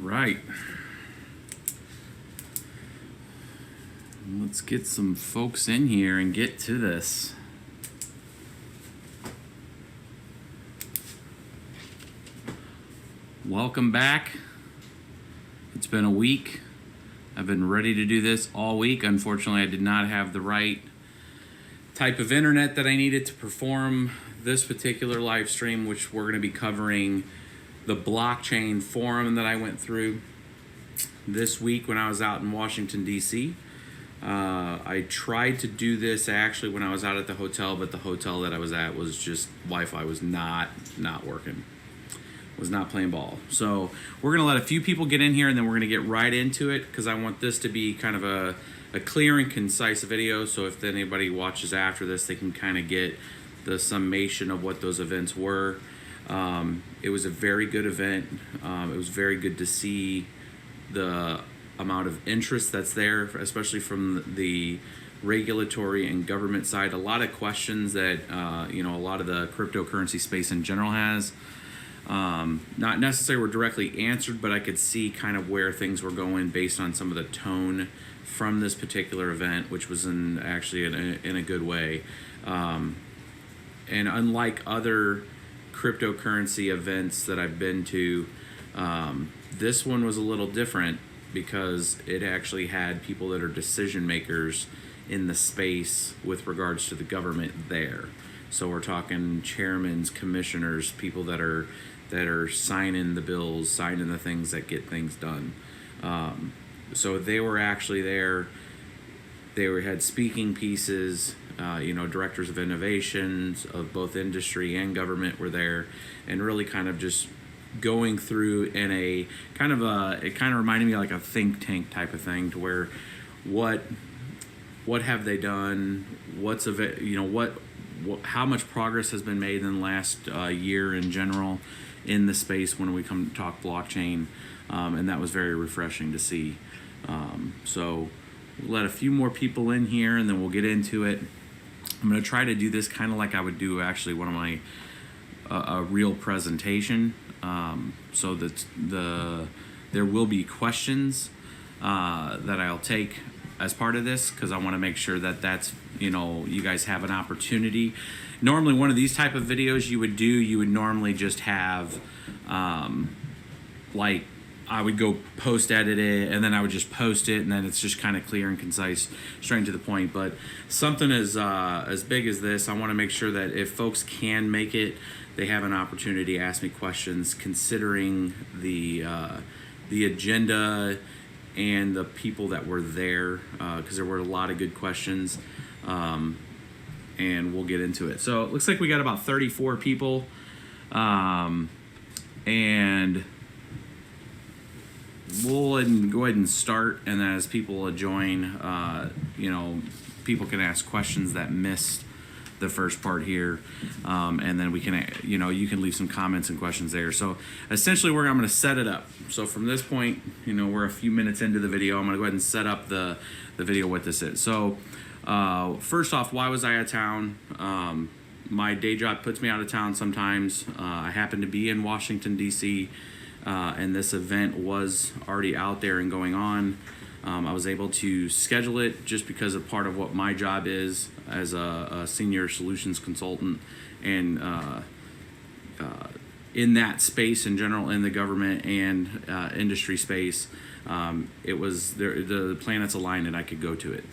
Right. Let's get some folks in here and get to this. Welcome back. It's been a week. I've been ready to do this all week. Unfortunately, I did not have the right type of internet that I needed to perform this particular live stream, which we're going to be covering the blockchain forum that I went through this week when I was out in Washington, D.C. I tried to do this actually when I was out at the hotel, but the hotel that I was at was just Wi-Fi was not working. Was not playing ball. So we're going to let a few people get in here and then we're going to get right into it because I want this to be kind of a clear and concise video. So if anybody watches after this, they can kind of get the summation of what those events were. It was a very good event. It was very good to see the amount of interest that's there, especially from the regulatory and government side. A lot of questions that a lot of the cryptocurrency space in general has. Not necessarily were directly answered, but I could see kind of where things were going based on some of the tone from this particular event, which was in a good way. And unlike other cryptocurrency events that I've been to, this one was a little different because it actually had people that are decision makers in the space with regards to the government there. So we're talking chairmans, commissioners, people that are signing the bills, signing the things that get things done. So they were actually there. They had speaking pieces. Directors of innovations of both industry and government were there, and really kind of just going through in it kind of reminded me like a think tank type of thing, to where what have they done? What's of it? How much progress has been made in the last year in general in the space when we come to talk blockchain, and that was very refreshing to see. So we'll let a few more people in here and then we'll get into it. I'm going to try to do this kind of like I would do actually one of my a real presentation, so that there will be questions that I'll take as part of this, because I want to make sure that that's you guys have an opportunity. Normally one of these type of videos you would normally just have like I would go post edit it and then I would just post it, and then it's just kind of clear and concise, straight to the point. But something as big as this, I want to make sure that if folks can make it, they have an opportunity to ask me questions, considering the agenda and the people that were there, because there were a lot of good questions, and we'll get into it. So it looks like we got about 34 people, and we'll go ahead and start, and then as people join, people can ask questions that missed the first part here, and then we can, you can leave some comments and questions there. So essentially I'm going to set it up. So from this point, we're a few minutes into the video. I'm going to go ahead and set up the video what this is. So first off, why was I out of town? My day job puts me out of town sometimes. I happen to be in Washington, D.C., and this event was already out there and going on. I was able to schedule it just because of part of what my job is as a senior solutions consultant, and in that space in general, in the government and industry space, it was the planets aligned and I could go to it.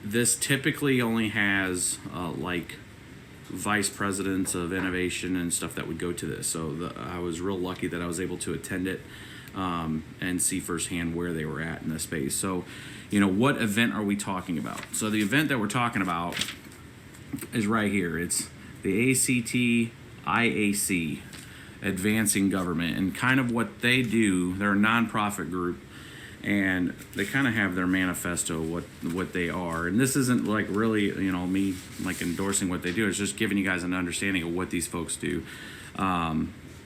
This typically only has like vice presidents of innovation and stuff that would go to this. So I was real lucky that I was able to attend it and see firsthand where they were at in this space. So, what event are we talking about? So the event that we're talking about is right here. It's the ACT-IAC, Advancing Government, and kind of what they do. They're a nonprofit group, and they kind of have their manifesto, what they are. And this isn't like really, me like endorsing what they do. It's just giving you guys an understanding of what these folks do.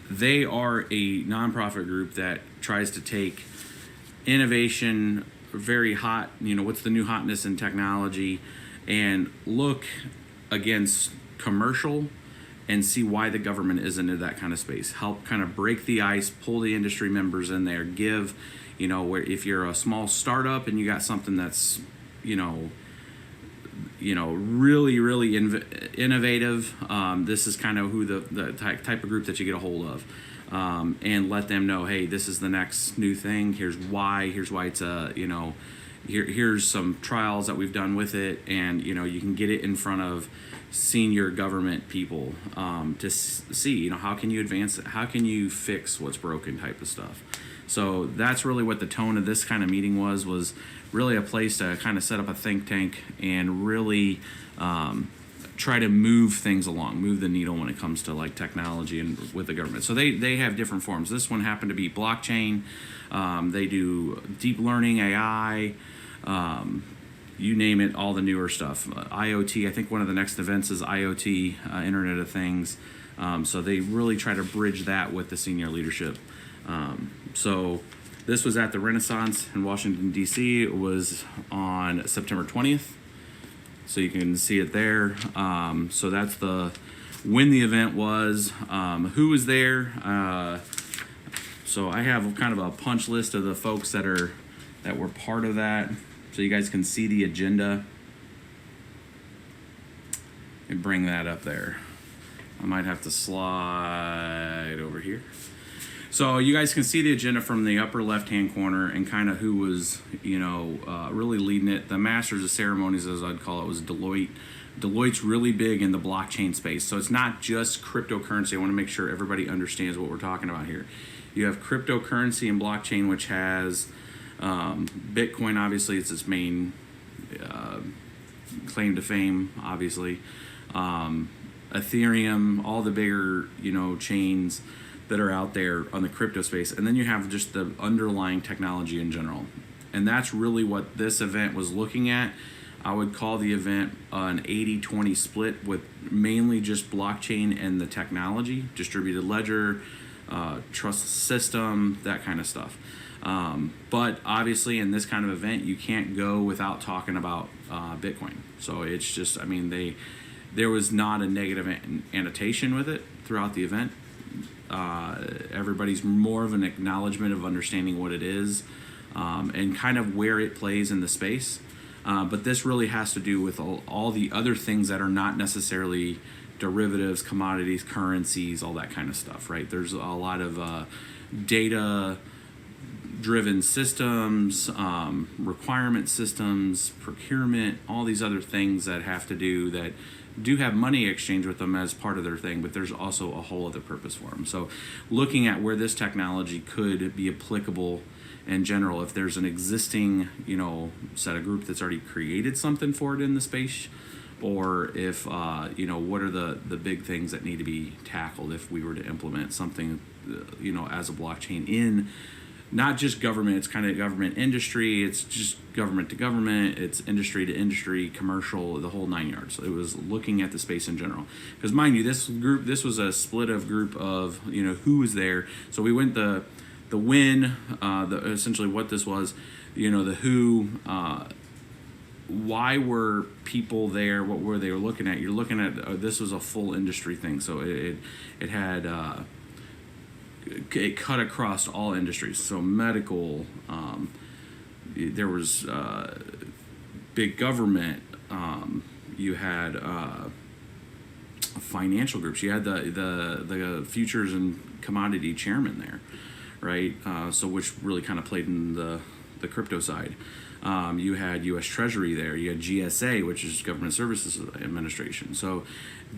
They are a nonprofit group that tries to take innovation, very hot, what's the new hotness in technology, and look against commercial and see why the government isn't in that kind of space. Help kind of break the ice, pull the industry members in there, give, where if you're a small startup and you got something that's, really, really innovative, this is kind of who the type of group that you get a hold of. And let them know, hey, this is the next new thing. Here's why it's here's some trials that we've done with it, and you can get it in front of senior government people to see, how can you advance it, how can you fix what's broken, type of stuff. So that's really what the tone of this kind of meeting was really a place to kind of set up a think tank and really try to move things along, move the needle when it comes to like technology and with the government. So they have different forms. This one happened to be blockchain. They do deep learning, AI, you name it, all the newer stuff. IoT, I think one of the next events is IoT, Internet of Things. So they really try to bridge that with the senior leadership. So this was at the Renaissance in Washington, D.C. It was on September 20th. So you can see it there. So that's when the event was, who was there. So I have kind of a punch list of the folks that were part of that, so you guys can see the agenda. And bring that up there. I might have to slide over here. So you guys can see the agenda from the upper left-hand corner and kind of who was, really leading it. The Masters of Ceremonies, as I'd call it, was Deloitte. Deloitte's really big in the blockchain space. So it's not just cryptocurrency. I want to make sure everybody understands what we're talking about here. You have cryptocurrency and blockchain, which has Bitcoin, obviously, it's its main claim to fame, obviously. Ethereum, all the bigger, chains that are out there on the crypto space, and then you have just the underlying technology in general. And that's really what this event was looking at. I would call the event an 80-20 split, with mainly just blockchain and the technology, distributed ledger, trust system, that kind of stuff. But obviously in this kind of event, you can't go without talking about Bitcoin. So it's just, there was not a negative annotation with it throughout the event. Everybody's more of an acknowledgement of understanding what it is, and kind of where it plays in the space. But this really has to do with all the other things that are not necessarily derivatives, commodities, currencies, all that kind of stuff, right? There's a lot of data-driven systems, requirement systems, procurement, all these other things that have to do have money exchange with them as part of their thing, but there's also a whole other purpose for them. So looking at where this technology could be applicable in general, if there's an existing, set of group that's already created something for it in the space, or if, what are the big things that need to be tackled if we were to implement something, as a blockchain in not just government, it's kind of government industry, it's just government to government, it's industry to industry, commercial, the whole 9 yards. It was looking at the space in general. Because mind you, this was a split of group of, who was there. So we went the when, essentially what this was, the who, why were people there, what were they looking at? You're looking at, this was a full industry thing. So it had, it cut across all industries. So medical, there was big government, you had financial groups, you had the futures and commodity chairman there, right? So which really kind of played in the crypto side. You had U.S. Treasury there. You had GSA, which is Government Services Administration. So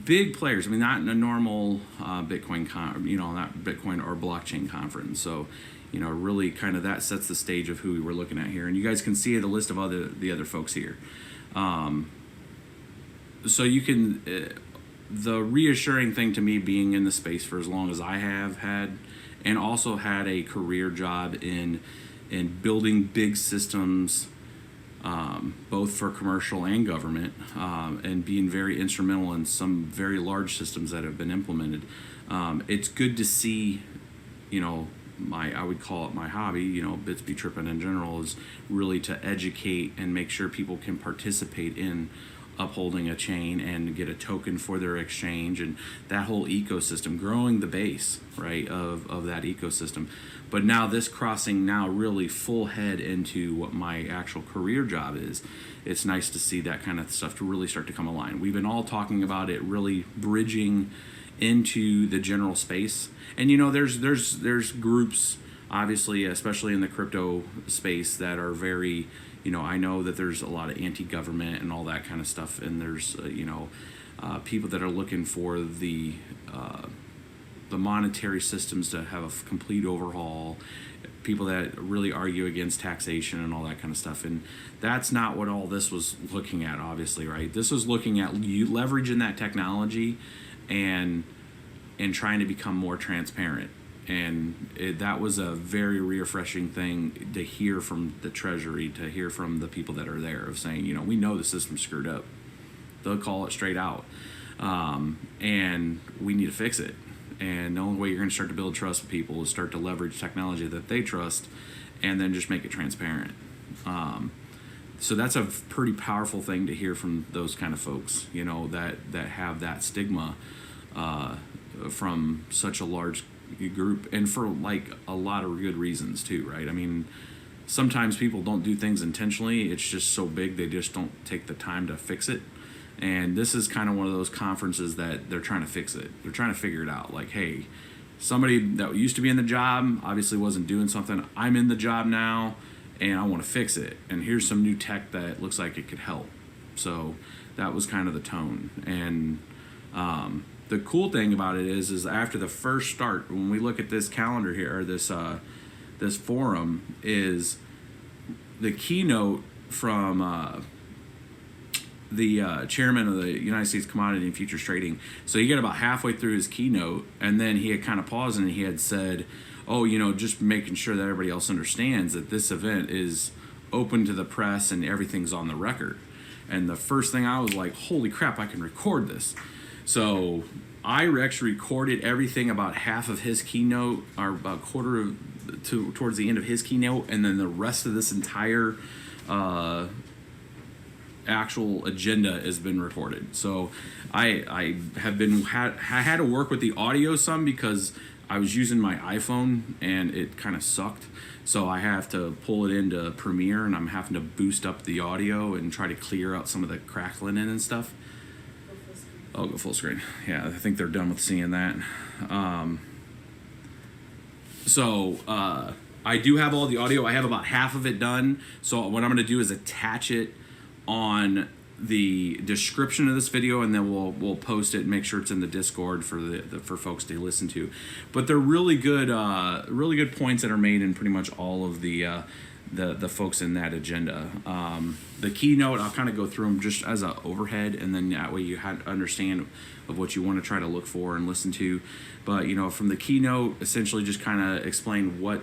big players. Not in a normal Bitcoin, not Bitcoin or blockchain conference. So, really kind of that sets the stage of who we were looking at here. And you guys can see the list of the other folks here. So you can, the reassuring thing to me being in the space for as long as I have had, and also had a career job in building big systems, both for commercial and government, and being very instrumental in some very large systems that have been implemented. It's good to see, I would call it my hobby, Bits Be Trippin' in general, is really to educate and make sure people can participate in upholding a chain and get a token for their exchange, and that whole ecosystem, growing the base, right, of that ecosystem. But now this crossing now really full head into what my actual career job is. It's nice to see that kind of stuff to really start to come align. We've been all talking about it really bridging into the general space. And there's groups, obviously, especially in the crypto space, that are very, I know that there's a lot of anti-government and all that kind of stuff, and there's people that are looking for the monetary systems to have a complete overhaul, people that really argue against taxation and all that kind of stuff. And that's not what all this was looking at, obviously, right? This was looking at you leveraging that technology and trying to become more transparent. And that was a very refreshing thing to hear from the Treasury, to hear from the people that are there, of saying, we know the system's screwed up. They'll call it straight out. And we need to fix it. And the only way you're going to start to build trust with people is start to leverage technology that they trust, and then just make it transparent. So that's a pretty powerful thing to hear from those kind of folks, that have that stigma from such a large group, and for like a lot of good reasons too, right? I mean, sometimes people don't do things intentionally. It's just so big they just don't take the time to fix it. And this is kind of one of those conferences that they're trying to fix it. They're trying to figure it out. Like, hey, somebody that used to be in the job obviously wasn't doing something. I'm in the job now, and I want to fix it. And here's some new tech that looks like it could help. So that was kind of the tone. And the cool thing about it is after the first start, when we look at this calendar here, or this forum, is the keynote from the chairman of the United States Commodity and Futures Trading. So he got about halfway through his keynote, and then he had kind of paused, and he had said, just making sure that everybody else understands that this event is open to the press and everything's on the record. And the first thing I was like, holy crap, I can record this. So I actually recorded everything about half of his keynote, or about towards the end of his keynote, and then the rest of this entire actual agenda has been recorded. So I had to work with the audio some, because I was using my iPhone and it kind of sucked. So I have to pull it into Premiere, and I'm having to boost up the audio and try to clear out some of the crackling in and stuff. I'll go full screen. Yeah, I think they're done with seeing that. I do have all the audio. I have about half of it done. So what I'm going to do is attach it on the description of this video, and then we'll post it and make sure it's in the Discord for folks to listen to. But they're really good points that are made in pretty much all of the folks in that agenda. The keynote, I'll kind of go through them just as an overhead, and then that way you understand of what you want to try to look for and listen to. But from the keynote, essentially just kind of explain what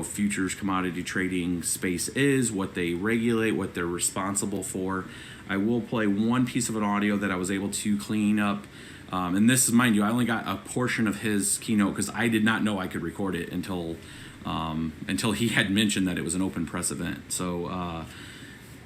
futures commodity trading space is, what they regulate, what they're responsible for. I will play one piece of an audio that I was able to clean up. And this is, mind you, I only got a portion of his keynote because I did not know I could record it until he had mentioned that it was an open press event. So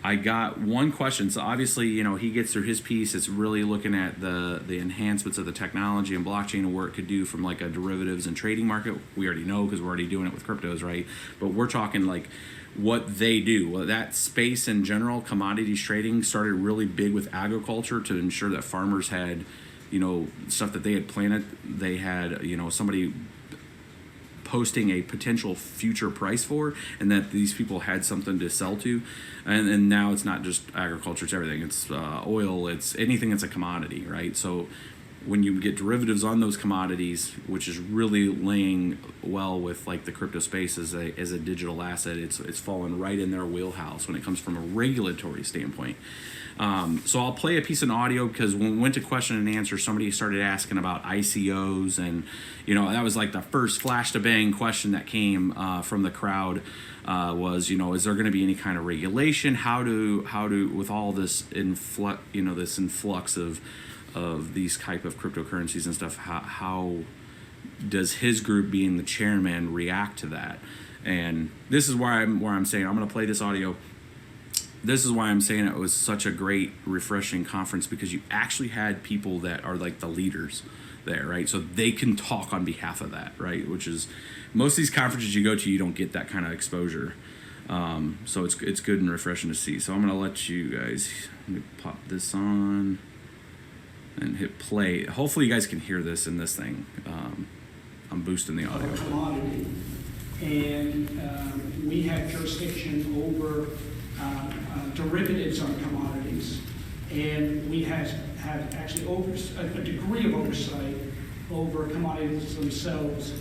I got one question. So obviously, he gets through his piece. It's really looking at the enhancements of the technology and blockchain and what it could do from like a derivatives and trading market. We already know because we're already doing it with cryptos, right? But we're talking like what they do. Well, that space in general, commodities trading, started really big with agriculture to ensure that farmers had, stuff that they had planted. They had, somebody posting a potential future price for, and that these people had something to sell to. And now it's not just agriculture, it's everything. It's oil, it's anything that's a commodity, right? So when you get derivatives on those commodities, which is really laying well with like the crypto space as a digital asset, it's fallen right in their wheelhouse when it comes from a regulatory standpoint. So I'll play a piece of audio because when we went to question and answer, somebody started asking about ICOs, and that was like the first flash to bang question that came from the crowd. Was is there going to be any kind of regulation? How do with all this this influx of these type of cryptocurrencies and stuff, how does his group being the chairman react to that? And this is where I'm saying I'm going to play this audio. this is why I'm saying it was such a great, refreshing conference, because you actually had people that are like the leaders there, right? So they can talk on behalf of that, right? Which is, most of these conferences you go to, you don't get that kind of exposure. So it's good and refreshing to see. So I'm gonna let you guys, let me pop this on and hit play. Hopefully you guys can hear this in this thing. I'm boosting the audio. Commodity, and we have jurisdiction over derivatives on commodities, and we have actually a degree of oversight over commodities themselves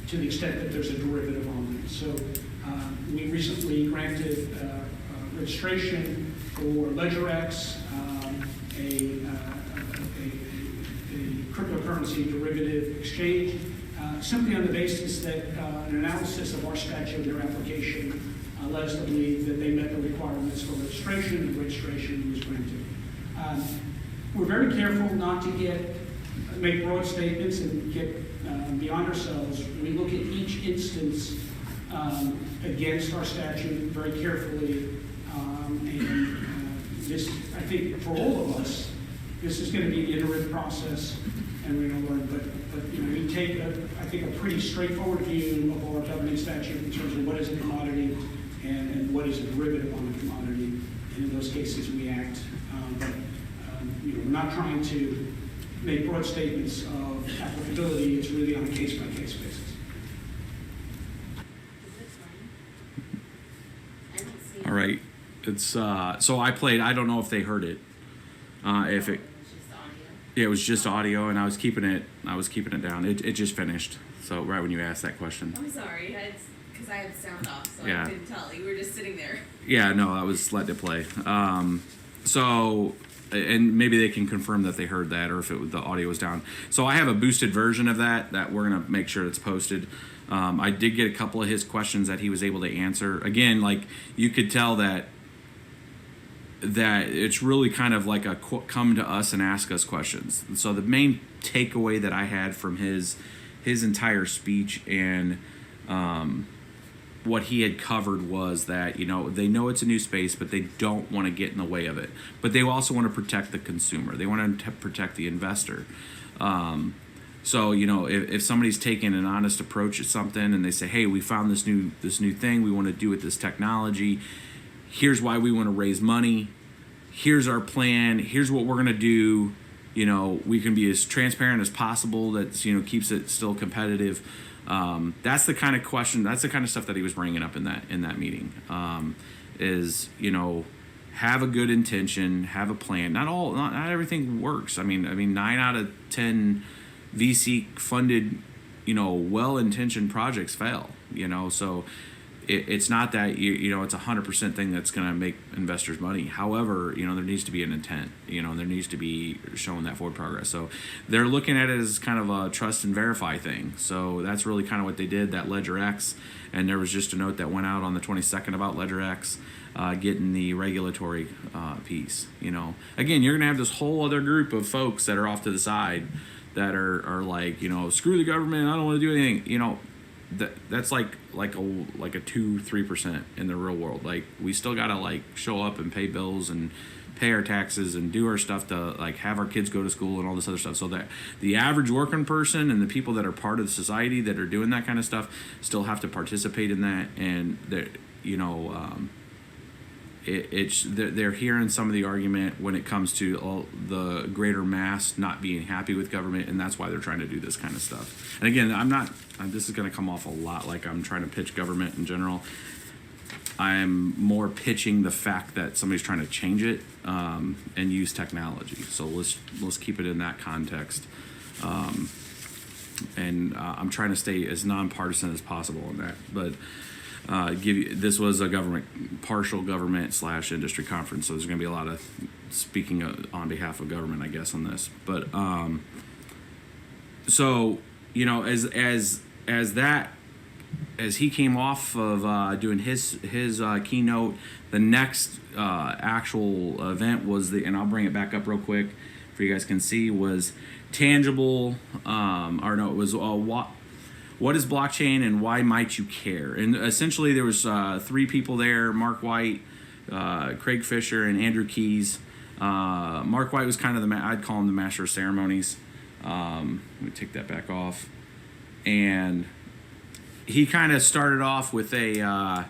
to the extent that there's a derivative on them. So we recently granted registration for LedgerX, a cryptocurrency derivative exchange, simply on the basis that an analysis of our statute and their application led us to believe that they met the requirements for registration, and registration was granted. We're very careful not to make broad statements and get beyond ourselves. We look at each instance against our statute very carefully, and this, I think, for all of us, this is going to be an iterative process, and we're going to learn. But you know, we take, I think, a pretty straightforward view of our governing statute in terms of what is a commodity and what is a derivative on a commodity. And in those cases, we act. You know, we're not trying to make broad statements of applicability. It's really on a case-by-case basis. All right. It's so I played. I don't know if they heard it. If it. Yeah, it was just audio, and I was keeping it down. It just finished. So right when you asked that question. I'm sorry, because I had sound off, so yeah. I couldn't tell. You were just sitting there. Yeah, no, I was letting it play. So, and maybe they can confirm that they heard that, or if the audio was down. So I have a boosted version of that we're gonna make sure it's posted. I did get a couple of his questions that he was able to answer. Again, like you could tell that it's really kind of like a come to us and ask us questions. So the main takeaway that I had from his entire speech and what he had covered was that, you know, they know it's a new space, but they don't want to get in the way of it. But they also want to protect the consumer. They want to protect the investor. So, you know, if somebody's taking an honest approach at something and they say, hey, we found this new thing we want to do with this technology. Here's why we want to raise money. Here's our plan. Here's what we're going to do. You know, we can be as transparent as possible. That's, you know, keeps it still competitive. That's the kind of question. That's the kind of stuff that he was bringing up in that meeting. Is, you know, have a good intention, have a plan. Not everything works. I mean, 9 out of 10 VC funded, you know, well-intentioned projects fail. You know, so. It's not that you know it's 100% thing that's going to make investors money. However, you know, there needs to be an intent. You know, there needs to be showing that forward progress. So they're looking at it as kind of a trust and verify thing. So that's really kind of what they did. That LedgerX, and there was just a note that went out on the 22nd about LedgerX getting the regulatory piece. You know, again, you're going to have this whole other group of folks that are off to the side that are like, you know, screw the government. I don't want to do anything. You know. That's like a 2-3% in the real world. Like we still gotta like show up and pay bills and pay our taxes and do our stuff to like have our kids go to school and all this other stuff. So that the average working person and the people that are part of the society that are doing that kind of stuff still have to participate in that. And that, you know, they're hearing some of the argument when it comes to the greater mass not being happy with government, and that's why they're trying to do this kind of stuff. And again, this is going to come off a lot like I'm trying to pitch government in general. I'm more pitching the fact that somebody's trying to change it and use technology. So let's keep it in that context. And I'm trying to stay as nonpartisan as possible on that, but. This was a partial government / industry conference, so there's going to be a lot of speaking on behalf of government, I guess, on this. But so you know, as he came off of doing his keynote, the next actual event was and I'll bring it back up real quick for you guys can see, was tangible. It was what is blockchain and why might you care? And essentially there was 3 people there: Marc White, Craig Fisher and Andrew Keys. Marc White was kind of I'd call him the master of ceremonies. Let me take that back off. And he kind of started off with a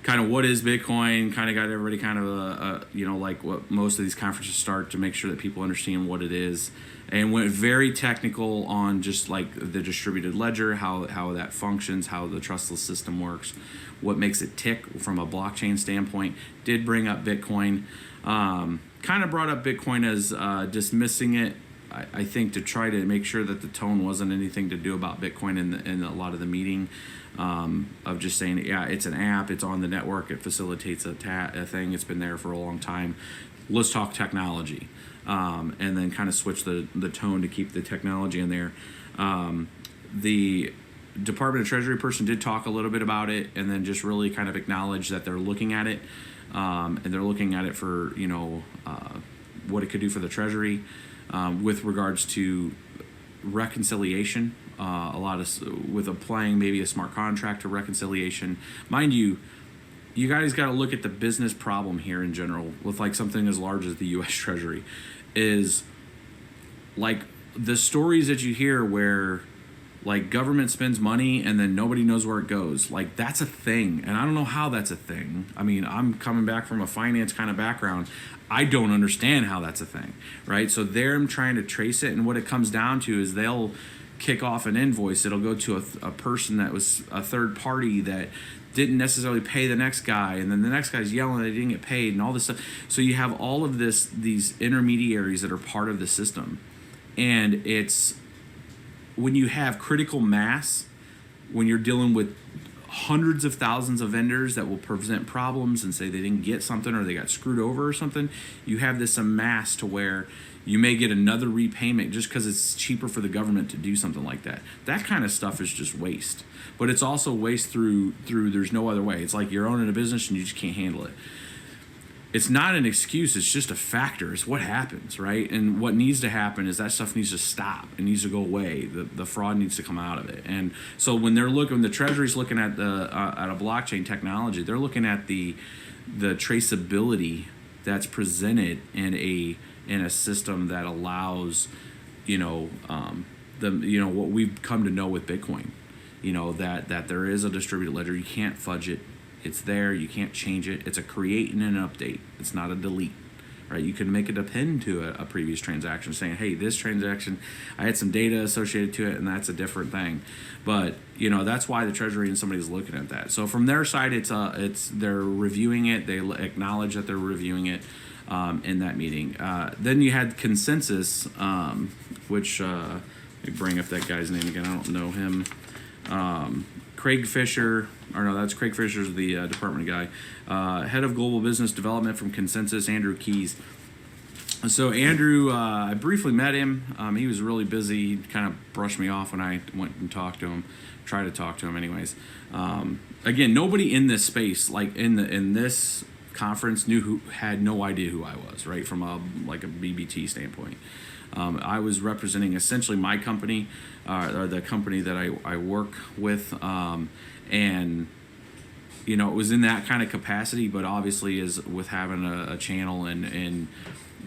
kind of what is Bitcoin, kind of got everybody kind of like what most of these conferences start, to make sure that people understand what it is, and went very technical on just like the distributed ledger, how that functions, how the trustless system works, what makes it tick from a blockchain standpoint. Did bring up Bitcoin, kind of brought up Bitcoin as dismissing it, I think, to try to make sure that the tone wasn't anything to do about Bitcoin in a lot of the meeting, of just saying, yeah, it's an app, it's on the network, it facilitates a thing, it's been there for a long time, let's talk technology, and then kind of switch the tone to keep the technology in there. The Department of Treasury person did talk a little bit about it, and then just really kind of acknowledge that they're looking at it, and they're looking at it for what it could do for the Treasury. With regards to reconciliation, with applying maybe a smart contract to reconciliation. Mind you, you guys got to look at the business problem here in general with like something as large as the U.S. Treasury, is like the stories that you hear where like government spends money and then nobody knows where it goes. Like that's a thing, and I don't know how that's a thing. I mean, I'm coming back from a finance kind of background. I don't understand how that's a thing, right? So they're trying to trace it, and what it comes down to is they'll kick off an invoice. It'll go to a person that was a third party that didn't necessarily pay the next guy, and then the next guy's yelling they didn't get paid and all this stuff. So you have all of these intermediaries that are part of the system, and it's when you have critical mass, when you're dealing with hundreds of thousands of vendors that will present problems and say they didn't get something or they got screwed over or something, you have this amass to where you may get another repayment just because it's cheaper for the government to do something like that. That kind of stuff is just waste. But it's also waste through there's no other way. It's like you're owning a business and you just can't handle it. It's not an excuse, it's just a factor. It's what happens, right? And what needs to happen is that stuff needs to stop. It needs to go away. The fraud needs to come out of it. And so when the Treasury's looking at at a blockchain technology, they're looking at the traceability that's presented in a system that allows, what we've come to know with Bitcoin, that there is a distributed ledger. You can't fudge it. It's there. You can't change it. It's a create and an update. It's not a delete, right? You can make it append to a previous transaction saying, hey, this transaction, I had some data associated to it, and that's a different thing. But, that's why the Treasury and somebody's looking at that. So from their side, they're reviewing it. They acknowledge that they're reviewing it in that meeting. Then you had ConsenSys, which, let me bring up that guy's name again. I don't know him. Craig Fisher, that's Craig Fisher's the department guy. Head of Global Business Development from ConsenSys, Andrew Keys. So Andrew, I briefly met him. He was really busy. He kind of brushed me off when I went and talked to him, tried to talk to him anyways. Again, nobody in this space, like in this conference, had no idea who I was, right, from a BBT standpoint. I was representing essentially my company, or the company that I work with, and it was in that kind of capacity. But obviously, is with having a channel and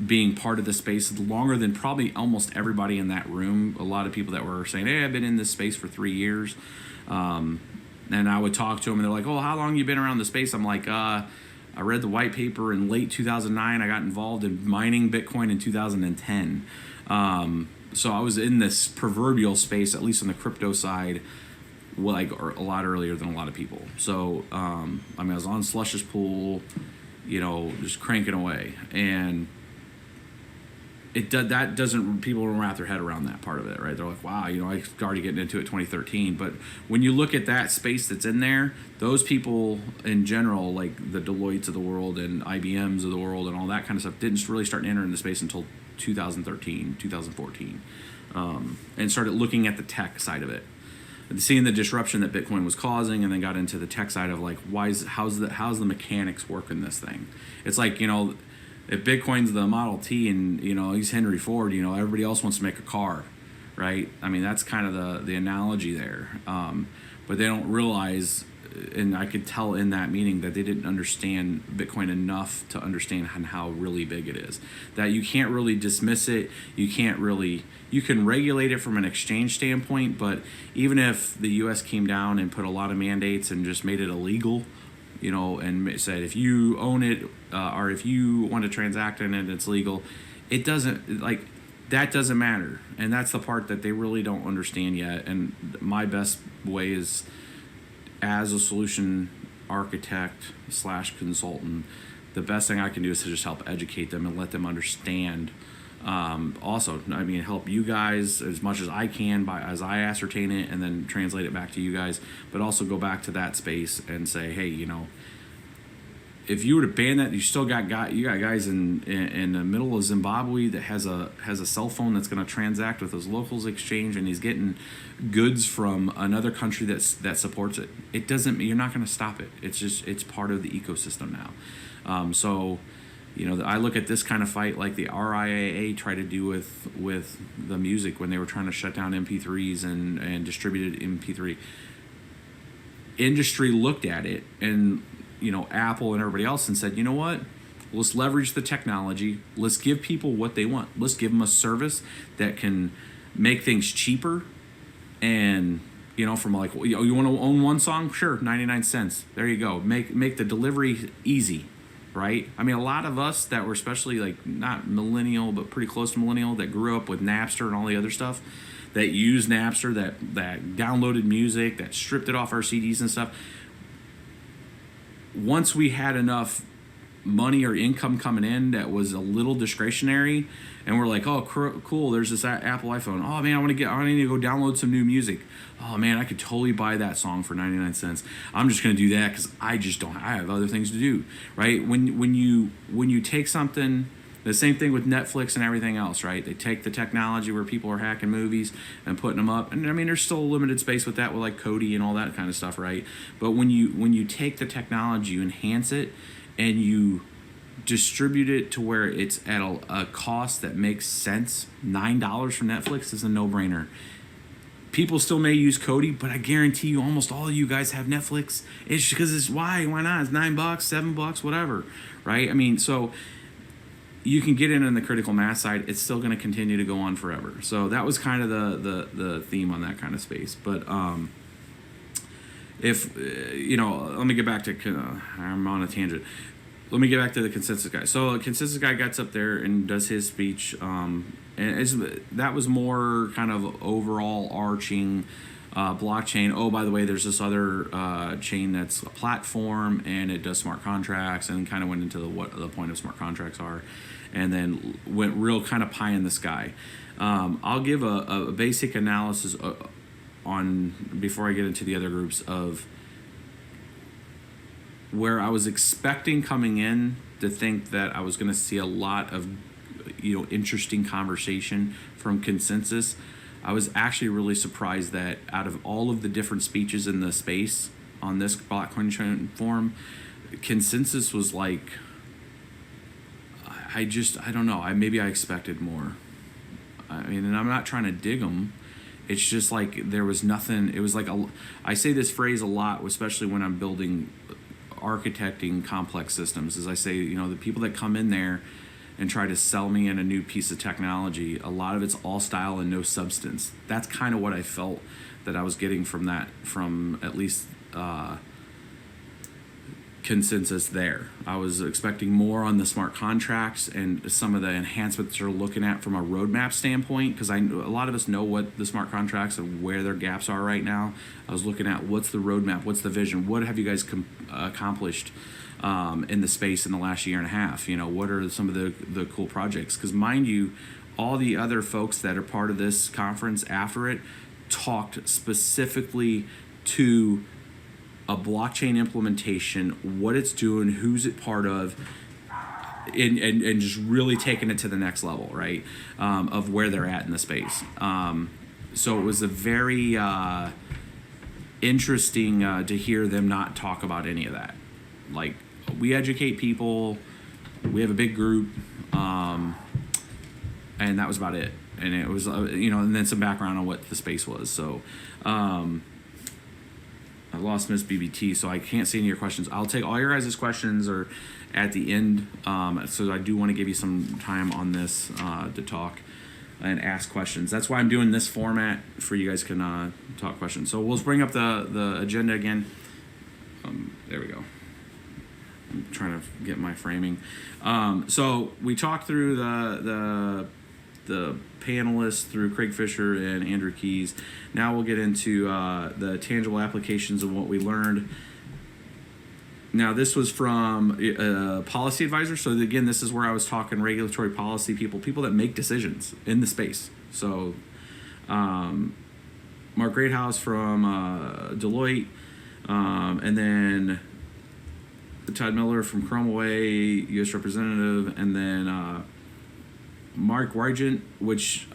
being part of the space longer than probably almost everybody in that room. A lot of people that were saying, "Hey, I've been in this space for 3 years," and I would talk to them, and they're like, "Oh, how long you been around the space?" I'm like, I read the white paper in late 2009. I got involved in mining Bitcoin in 2010. So I was in this proverbial space, at least on the crypto side, or a lot earlier than a lot of people. So, I was on Slush's pool, just cranking away. And people don't wrap their head around that part of it, right? They're like, wow, I started getting into it 2013. But when you look at that space that's in there, those people in general, like the Deloittes of the world and IBMs of the world and all that kind of stuff, didn't really start entering the space until 2013, 2014, and started looking at the tech side of it, seeing the disruption that Bitcoin was causing, and then got into the tech side of like, how's the mechanics work in this thing? It's like, if Bitcoin's the Model T and he's Henry Ford, everybody else wants to make a car, right? I mean, that's kind of the analogy there. But they don't realize, and I could tell in that meeting that they didn't understand Bitcoin enough to understand how really big it is. That you can't really dismiss it. You can regulate it from an exchange standpoint, but even if the U.S. came down and put a lot of mandates and just made it illegal, and said if you own it or if you want to transact in it, it's legal. It doesn't, that doesn't matter. And that's the part that they really don't understand yet. And my best way is, as a solution architect / consultant, the best thing I can do is to just help educate them and let them understand. Also, help you guys as much as I can as I ascertain it and then translate it back to you guys, but also go back to that space and say, hey, if you were to ban that, you still got guys in the middle of Zimbabwe that has a cell phone that's going to transact with his locals exchange, and he's getting goods from another country that supports it. It doesn't. You're not going to stop it. It's part of the ecosystem now. I look at this kind of fight like the RIAA tried to do with the music when they were trying to shut down MP3s and distributed MP3. Industry looked at it and Apple and everybody else and said, you know what? Let's leverage the technology. Let's give people what they want. Let's give them a service that can make things cheaper. And from you want to own one song? Sure, 99 cents. There you go. Make the delivery easy. Right? A lot of us that were especially not millennial, but pretty close to millennial, that grew up with Napster and all the other stuff, that used Napster, that downloaded music, that stripped it off our CDs and stuff. Once we had enough money or income coming in that was a little discretionary, and we're like, oh, cool, there's this Apple iPhone. Oh man, I need to go download some new music. Oh man, I could totally buy that song for 99 cents. I'm just going to do that because I have other things to do, right? When you take something, the same thing with Netflix and everything else, right? They take the technology where people are hacking movies and putting them up, and there's still a limited space with that, with Kodi and all that kind of stuff, right? But when you take the technology, you enhance it, and you distribute it to where it's at a cost that makes sense. $9 for Netflix is a no-brainer. People still may use Kodi, but I guarantee you almost all of you guys have Netflix. It's because why not? It's $9, $7, whatever, right? So you can get in the critical mass side. It's still going to continue to go on forever. So that was kind of the theme on that kind of space. But if let me get back to I'm on a tangent. Let me get back to the ConsenSys guy. So the ConsenSys guy gets up there and does his speech, and that was more kind of overall arching blockchain. Oh, by the way, there's this other chain that's a platform, and it does smart contracts, and kind of went into what the point of smart contracts are, and then went real kind of pie in the sky. I'll give a basic analysis on before I get into the other groups of where I was expecting coming in to think that I was going to see a lot of interesting conversation from ConsenSys. I was actually really surprised that out of all of the different speeches in the space on this blockchain forum, ConsenSys was I don't know. Maybe I expected more. And I'm not trying to dig them. It's just there was nothing. It was I say this phrase a lot, especially when I'm architecting complex systems, is I say, the people that come in there and try to sell me in a new piece of technology, a lot of it's all style and no substance. That's kind of what I felt that I was getting from at least ConsenSys there. I was expecting more on the smart contracts and some of the enhancements they're looking at from a roadmap standpoint, because a lot of us know what the smart contracts and where their gaps are right now. I was looking at what's the roadmap, what's the vision, what have you guys accomplished in the space in the last year and a half? What are some of the cool projects? Because mind you, all the other folks that are part of this conference after it talked specifically to a blockchain implementation, what it's doing, who's it part of, and just really taking it to the next level, right, of where they're at in the space. So it was a very interesting to hear them not talk about any of that. We educate people, we have a big group, and that was about it. and it was and then some background on what the space was. So I lost Miss BBT, so I can't see any of your questions. I'll take all your guys' questions or at the end. So I do want to give you some time on this to talk and ask questions. That's why I'm doing this format for you guys can talk questions. So we'll bring up the agenda again. There we go. I'm trying to get my framing. So we talked through the panelists through Craig Fisher and Andrew Keys. Now we'll get into the tangible applications of what we learned. Now this was from a policy advisor. So again, this is where I was talking regulatory policy people that make decisions in the space. So Marc Greathouse from Deloitte, and then Todd Miller from ChromaWay, U.S. representative, and then Marc Wetjen, which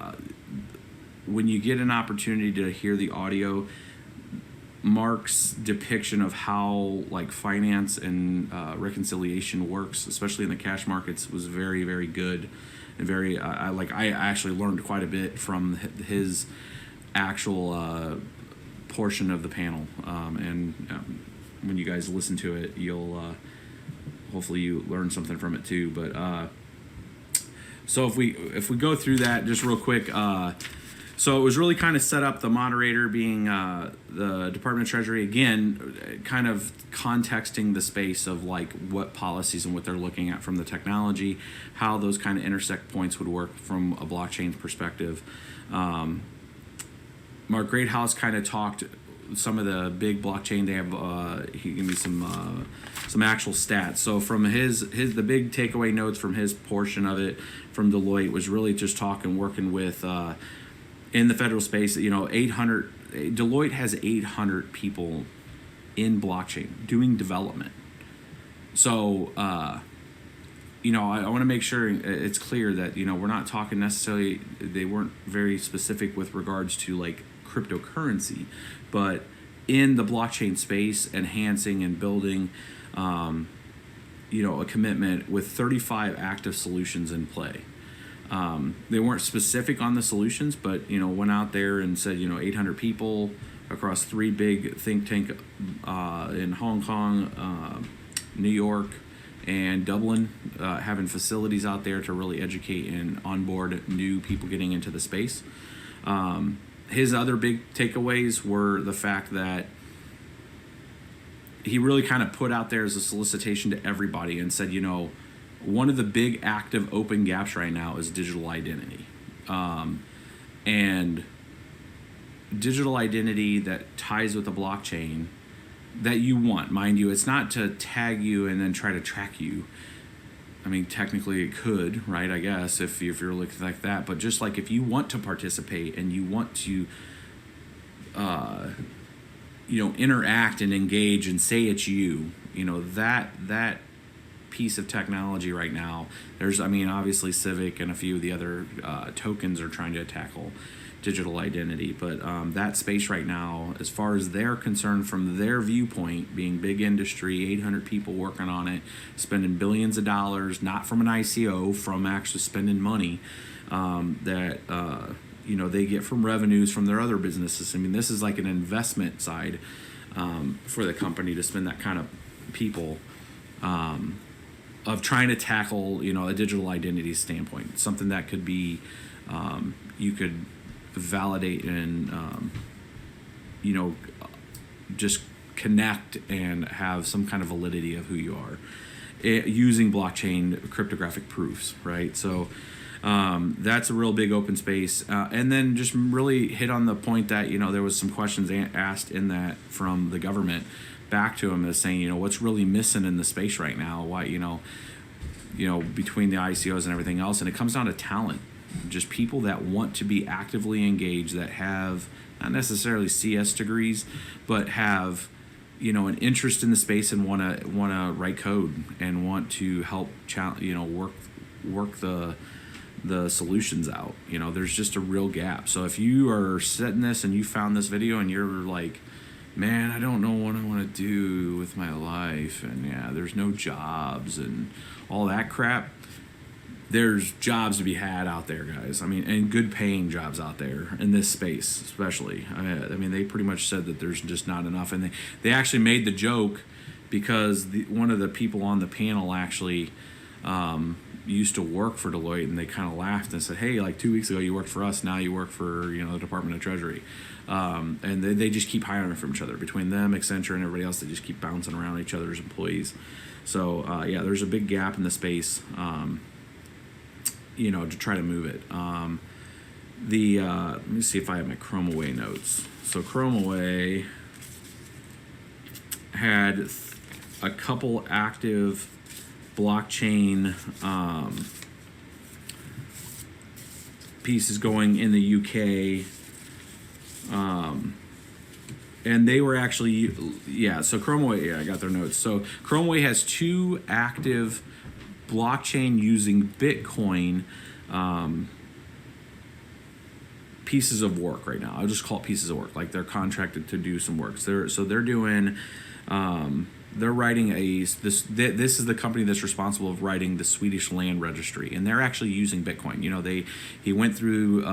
when you get an opportunity to hear the audio, Marc's depiction of how like finance and reconciliation works, especially in the cash markets, was very, very good and very. I actually learned quite a bit from his actual portion of the panel, and when you guys listen to it, you'll hopefully you learn something from it too. But so if we go through that just real quick. So it was really kind of set up, the moderator being the Department of Treasury, again, kind of contexting the space of like what policies and what they're looking at from the technology, how those kind of intersect points would work from a blockchain perspective. Marc Greathouse kind of talked some of the big blockchain. They have he gave me some actual stats. So from the big takeaway notes from his portion of it from Deloitte was really just working with in the federal space. 800 Deloitte has 800 people in blockchain doing development. So I want to make sure it's clear that we're not talking necessarily, they weren't very specific with regards to like cryptocurrency, but in the blockchain space, enhancing and building a commitment with 35 active solutions in play. They weren't specific on the solutions, but went out there and said 800 people across 3 big think tank in Hong Kong, New York, and Dublin, having facilities out there to really educate and onboard new people getting into the space. His other big takeaways were the fact that he really kind of put out there as a solicitation to everybody and said, one of the big active open gaps right now is digital identity. And digital identity that ties with the blockchain that you want, mind you, it's not to tag you and then try to track you. I mean, technically it could, right? I guess if you're looking like that, but just like if you want to participate and you want to, interact and engage and say it's you, that piece of technology right now. There's, obviously Civic and a few of the other tokens are trying to tackle digital identity, but that space right now, as far as they're concerned, from their viewpoint, being big industry, 800 people working on it, spending billions of dollars, not from an ICO, from actually spending money that they get from revenues from their other businesses. This is like an investment side for the company to spend that kind of people of trying to tackle a digital identity standpoint, something that could be you could validate and just connect and have some kind of validity of who you are using blockchain cryptographic proofs, right? So that's a real big open space, and then just really hit on the point that there was some questions asked in that from the government back to him as saying what's really missing in the space right now, why between the ICOs and everything else, and it comes down to talent. Just people that want to be actively engaged, that have not necessarily CS degrees, but have an interest in the space and want to write code and want to help work the solutions out. There's just a real gap. So if you are setting this and you found this video and you're like, man, I don't know what I want to do with my life, and there's no jobs and all that crap, there's jobs to be had out there, guys. I mean, and good paying jobs out there in this space, especially. I mean, they pretty much said that there's just not enough. And they actually made the joke because one of the people on the panel actually used to work for Deloitte, and they kind of laughed and said, hey, like 2 weeks ago you worked for us, now you work for, you know, the Department of Treasury. And they just keep hiring from each other. Between them, Accenture, and everybody else, they just keep bouncing around each other's employees. So, yeah, there's a big gap in the space, you know, to try to move it. Let me see if I have my ChromaWay notes. So ChromaWay had a couple active blockchain pieces going in the UK, and they were actually, yeah, so ChromaWay, yeah, I got their notes. So ChromaWay has 2 active blockchain using Bitcoin pieces of work right now. I'll just call it pieces of work, like they're contracted to do some work. They're doing, they're writing this is the company that's responsible of writing the Swedish land registry, and they're actually using Bitcoin. You know, he went through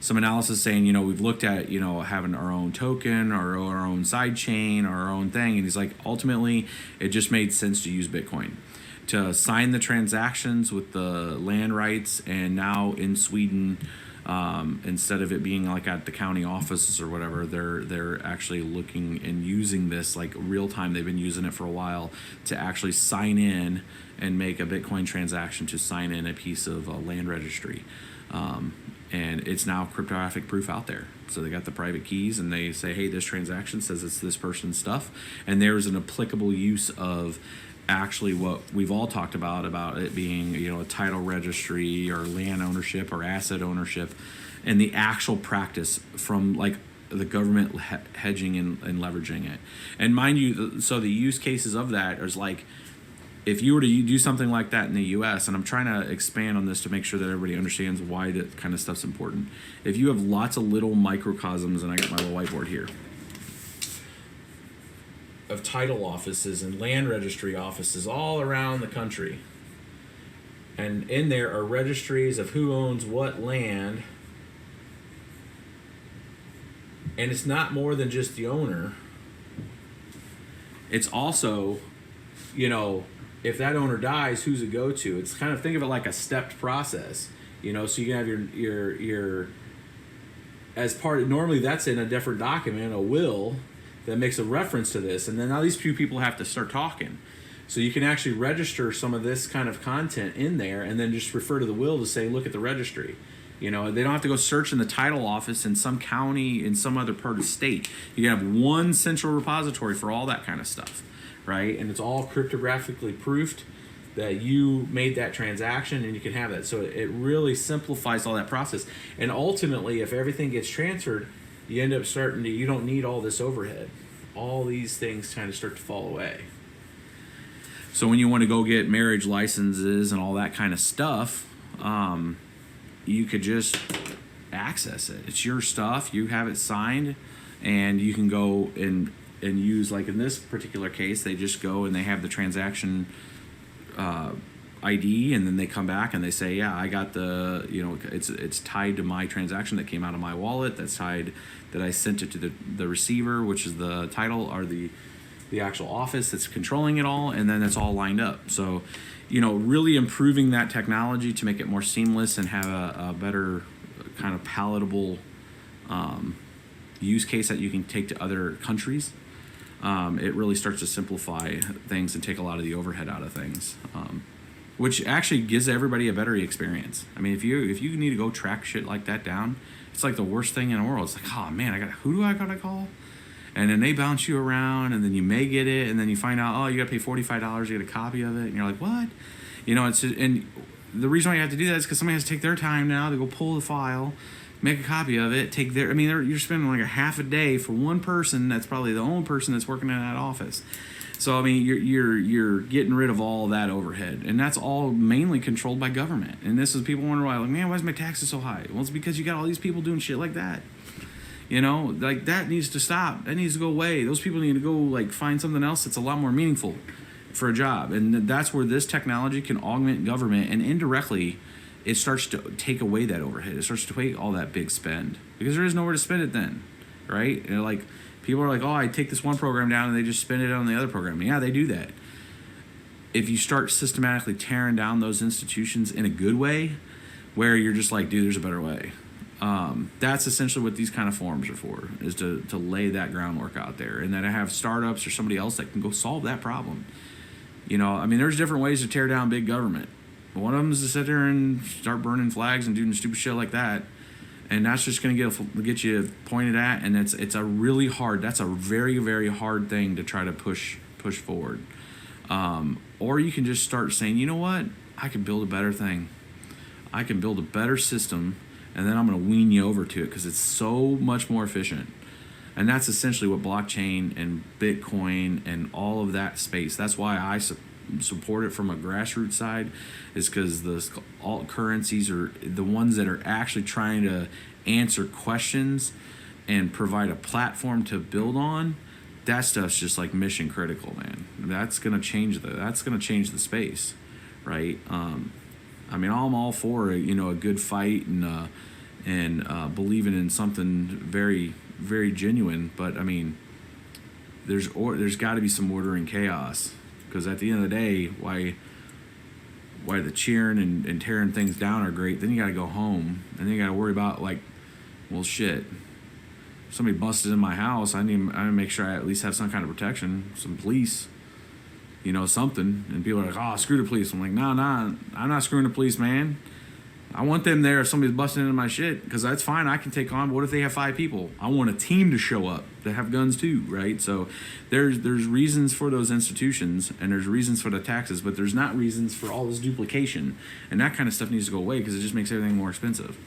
some analysis saying, you know, we've looked at, you know, having our own token or our own side chain or our own thing, and he's like, ultimately it just made sense to use Bitcoin to sign the transactions with the land rights. And now in Sweden, instead of it being like at the county offices or whatever, they're actually looking and using this like real time. They've been using it for a while to actually sign in and make a Bitcoin transaction to sign in a piece of a land registry. And it's now cryptographic proof out there. So they got the private keys, and they say, hey, this transaction says it's this person's stuff. And there's an applicable use of actually what we've all talked about it being, you know, a title registry or land ownership or asset ownership, and the actual practice from like the government hedging and leveraging it. And mind you, so the use cases of that is like, if you were to do something like that in the U.S., and I'm trying to expand on this to make sure that everybody understands why that kind of stuff's important. If you have lots of little microcosms, and I got my little whiteboard here, of title offices and land registry offices all around the country, and in there are registries of who owns what land, and it's not more than just the owner. It's also, you know, if that owner dies, who's it go to? It's kind of, think of it like a stepped process, you know. So you can have your as part, normally that's in a different document, a will that makes a reference to this, and then now these two people have to start talking. So you can actually register some of this kind of content in there, and then just refer to the will to say, look at the registry. You know, they don't have to go search in the title office in some county in some other part of the state. You can have one central repository for all that kind of stuff, right? And it's all cryptographically proofed that you made that transaction, and you can have that. So it really simplifies all that process. And ultimately, if everything gets transferred, you end up starting to, you don't need all this overhead. All these things kind of start to fall away. So when you want to go get marriage licenses and all that kind of stuff, you could just access it. It's your stuff. You have it signed, and you can go and use, like in this particular case, they just go and they have the transaction ID, and then they come back and they say, yeah, I got the, you know, it's tied to my transaction that came out of my wallet, that's tied, that I sent it to the receiver, which is the title, or the actual office that's controlling it all, and then it's all lined up. So, you know, really improving that technology to make it more seamless and have a better kind of palatable use case that you can take to other countries. It really starts to simplify things and take a lot of the overhead out of things, which actually gives everybody a better experience. I mean, if you need to go track shit like that down, it's like the worst thing in the world. It's like, oh man, who do I gotta call? And then they bounce you around, and then you may get it, and then you find out, oh, you gotta pay $45 to get a copy of it, and you're like, what? You know, and the reason why you have to do that is because somebody has to take their time now to go pull the file, make a copy of it, you're spending like a half a day for one person. That's probably the only person that's working in that office. So I mean, you're getting rid of all of that overhead, and that's all mainly controlled by government. And this is, people wonder why, like, man, why is my taxes so high? Well, it's because you got all these people doing shit like that. You know, like, that needs to stop. That needs to go away. Those people need to go, like, find something else that's a lot more meaningful for a job. And that's where this technology can augment government, and indirectly it starts to take away that overhead. It starts to take all that big spend because there is nowhere to spend it then, right? And like people are like, oh, I take this one program down and they just spend it on the other program. Yeah, they do that. If you start systematically tearing down those institutions in a good way, where you're just like, dude, there's a better way. That's essentially what these kind of forums are for, is to lay that groundwork out there, and then to have startups or somebody else that can go solve that problem. You know, I mean, there's different ways to tear down big government. One of them is to sit there and start burning flags and doing stupid shit like that, and that's just going to get you pointed at, and it's a really hard. That's a very, very hard thing to try to push forward. Or you can just start saying, you know what, I can build a better thing. I can build a better system, and then I'm going to wean you over to it because it's so much more efficient. And that's essentially what blockchain and Bitcoin and all of that space. That's why I support it from a grassroots side, is because the alt currencies are the ones that are actually trying to answer questions and provide a platform to build on. That stuff's just like mission critical, man. That's gonna change the space, right? I mean, I'm all for a good fight and believing in something very, very genuine. But I mean, there's got to be some order and chaos, because at the end of the day, why the cheering and tearing things down are great. Then you got to go home, and then you got to worry about like, well, shit. Somebody busted in my house, I need to make sure I at least have some kind of protection, some police, something. And people are like, oh, screw the police. I'm like, nah, I'm not screwing the police, man. I want them there if somebody's busting into my shit, because that's fine. I can take on. What if they have 5 people? I want a team to show up that have guns too, right? So there's reasons for those institutions, and there's reasons for the taxes, but there's not reasons for all this duplication. And that kind of stuff needs to go away because it just makes everything more expensive.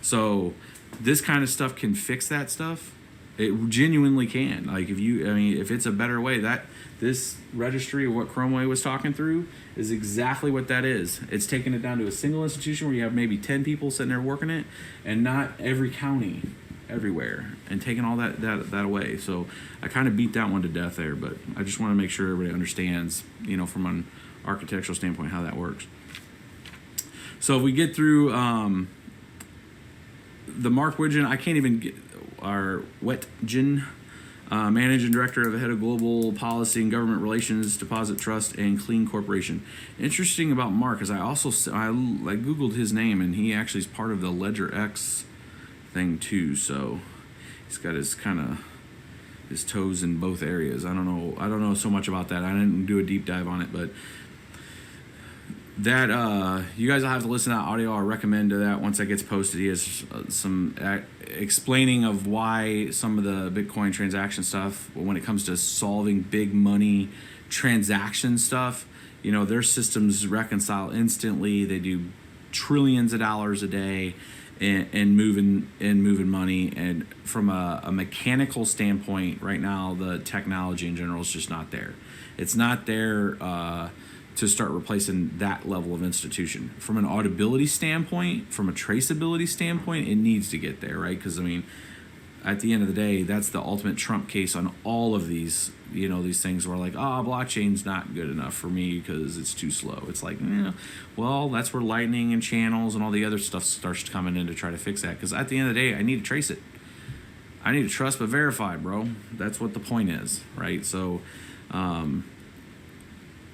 So this kind of stuff can fix that stuff. It genuinely can. Like if it's a better way, that this registry of what ChromaWay was talking through is exactly what that is. It's taking it down to a single institution where you have maybe 10 people sitting there working it, and not every county everywhere, and taking all that away. So I kind of beat that one to death there, but I just want to make sure everybody understands, from an architectural standpoint, how that works. So if we get through the Marc Wetjen, I can't even get our Wetjen, Managing Director of the Head of Global Policy and Government Relations, Deposit Trust, and Clean Corporation. Interesting about Marc is I Googled his name, and he actually is part of the Ledger X thing too. So he's got his toes in both areas. I don't know so much about that. I didn't do a deep dive on it, but that you guys will have to listen to that audio. I'll recommend to that once that gets posted. He has some explaining of why some of the Bitcoin transaction stuff, when it comes to solving big money transaction stuff, their systems reconcile instantly. They do trillions of dollars a day in moving money. And from a mechanical standpoint, right now the technology in general is just not there. It's not there to start replacing that level of institution. From an auditability standpoint, from a traceability standpoint, it needs to get there, right? Because at the end of the day, that's the ultimate trump case on all of these, these things where like, blockchain's not good enough for me because it's too slow. It's like, well, that's where Lightning and channels and all the other stuff starts coming in to try to fix that. Because at the end of the day, I need to trace it. I need to trust but verify, bro. That's what the point is, right? So,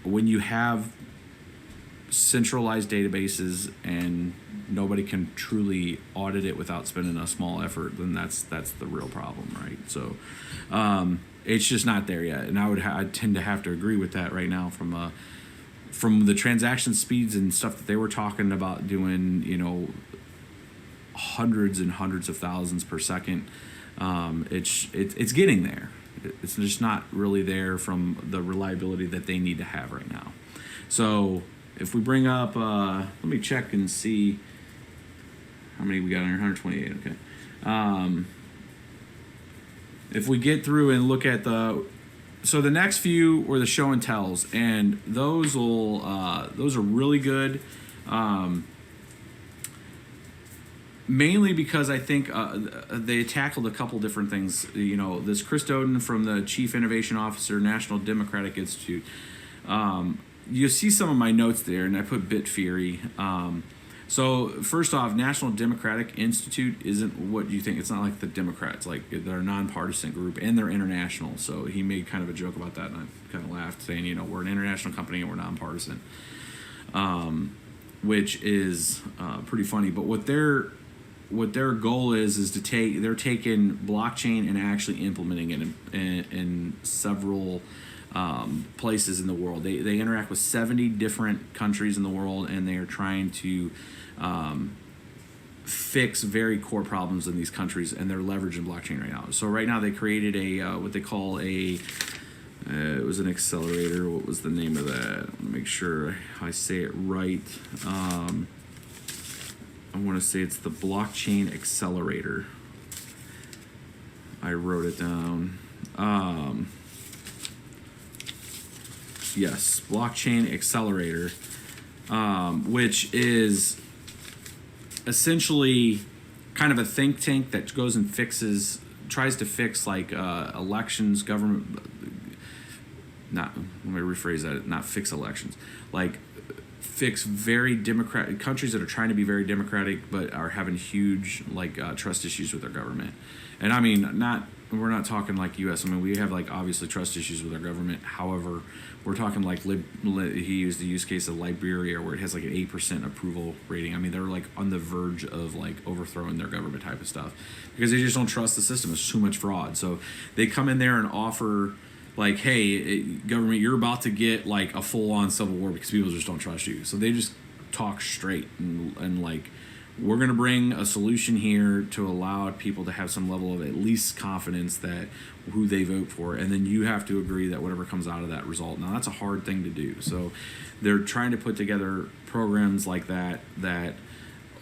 when you have centralized databases and nobody can truly audit it without spending a small effort, then that's the real problem, right? So it's just not there yet, and I tend to have to agree with that right now from the transaction speeds and stuff that they were talking about doing, hundreds and hundreds of thousands per second. It's getting there. It's just not really there from the reliability that they need to have right now. So if we bring up, let me check and see how many we got in here. 128. Okay. If we get through and look at so the next few were the show and tells, and those are really good. Mainly because I think they tackled a couple different things. This Chris Doden from the Chief Innovation Officer, National Democratic Institute. You see some of my notes there, and I put Bitfury. So first off, National Democratic Institute isn't what you think. It's not like the Democrats. Like, they're a nonpartisan group, and they're international. So he made kind of a joke about that, and I kind of laughed, saying, we're an international company and we're nonpartisan, which is pretty funny. But what their goal is to they're taking blockchain and actually implementing it in several places in the world. They interact with 70 different countries in the world, and they are trying to fix very core problems in these countries, and they're leveraging blockchain right now. So right now they created a what they call it was an accelerator. What was the name of that? Let me make sure I say it right. I want to say it's the Blockchain Accelerator. I wrote it down. Yes, Blockchain Accelerator, which is essentially kind of a think tank that goes and tries to fix like elections, government. Let me rephrase that. Not fix elections, like fix very democratic countries that are trying to be very democratic but are having huge like trust issues with their government. And I mean, we're not talking like U.S. I mean, we have like obviously trust issues with our government. However, we're talking like he used the use case of Liberia, where it has like an 8% approval rating. I mean, they're like on the verge of like overthrowing their government type of stuff because they just don't trust the system. There's too much fraud. So they come in there and offer like, hey, government, you're about to get like a full-on civil war because people just don't trust you. So they just talk straight and like, we're going to bring a solution here to allow people to have some level of at least confidence that who they vote for, and then you have to agree that whatever comes out of that result. Now, that's a hard thing to do. So they're trying to put together programs like that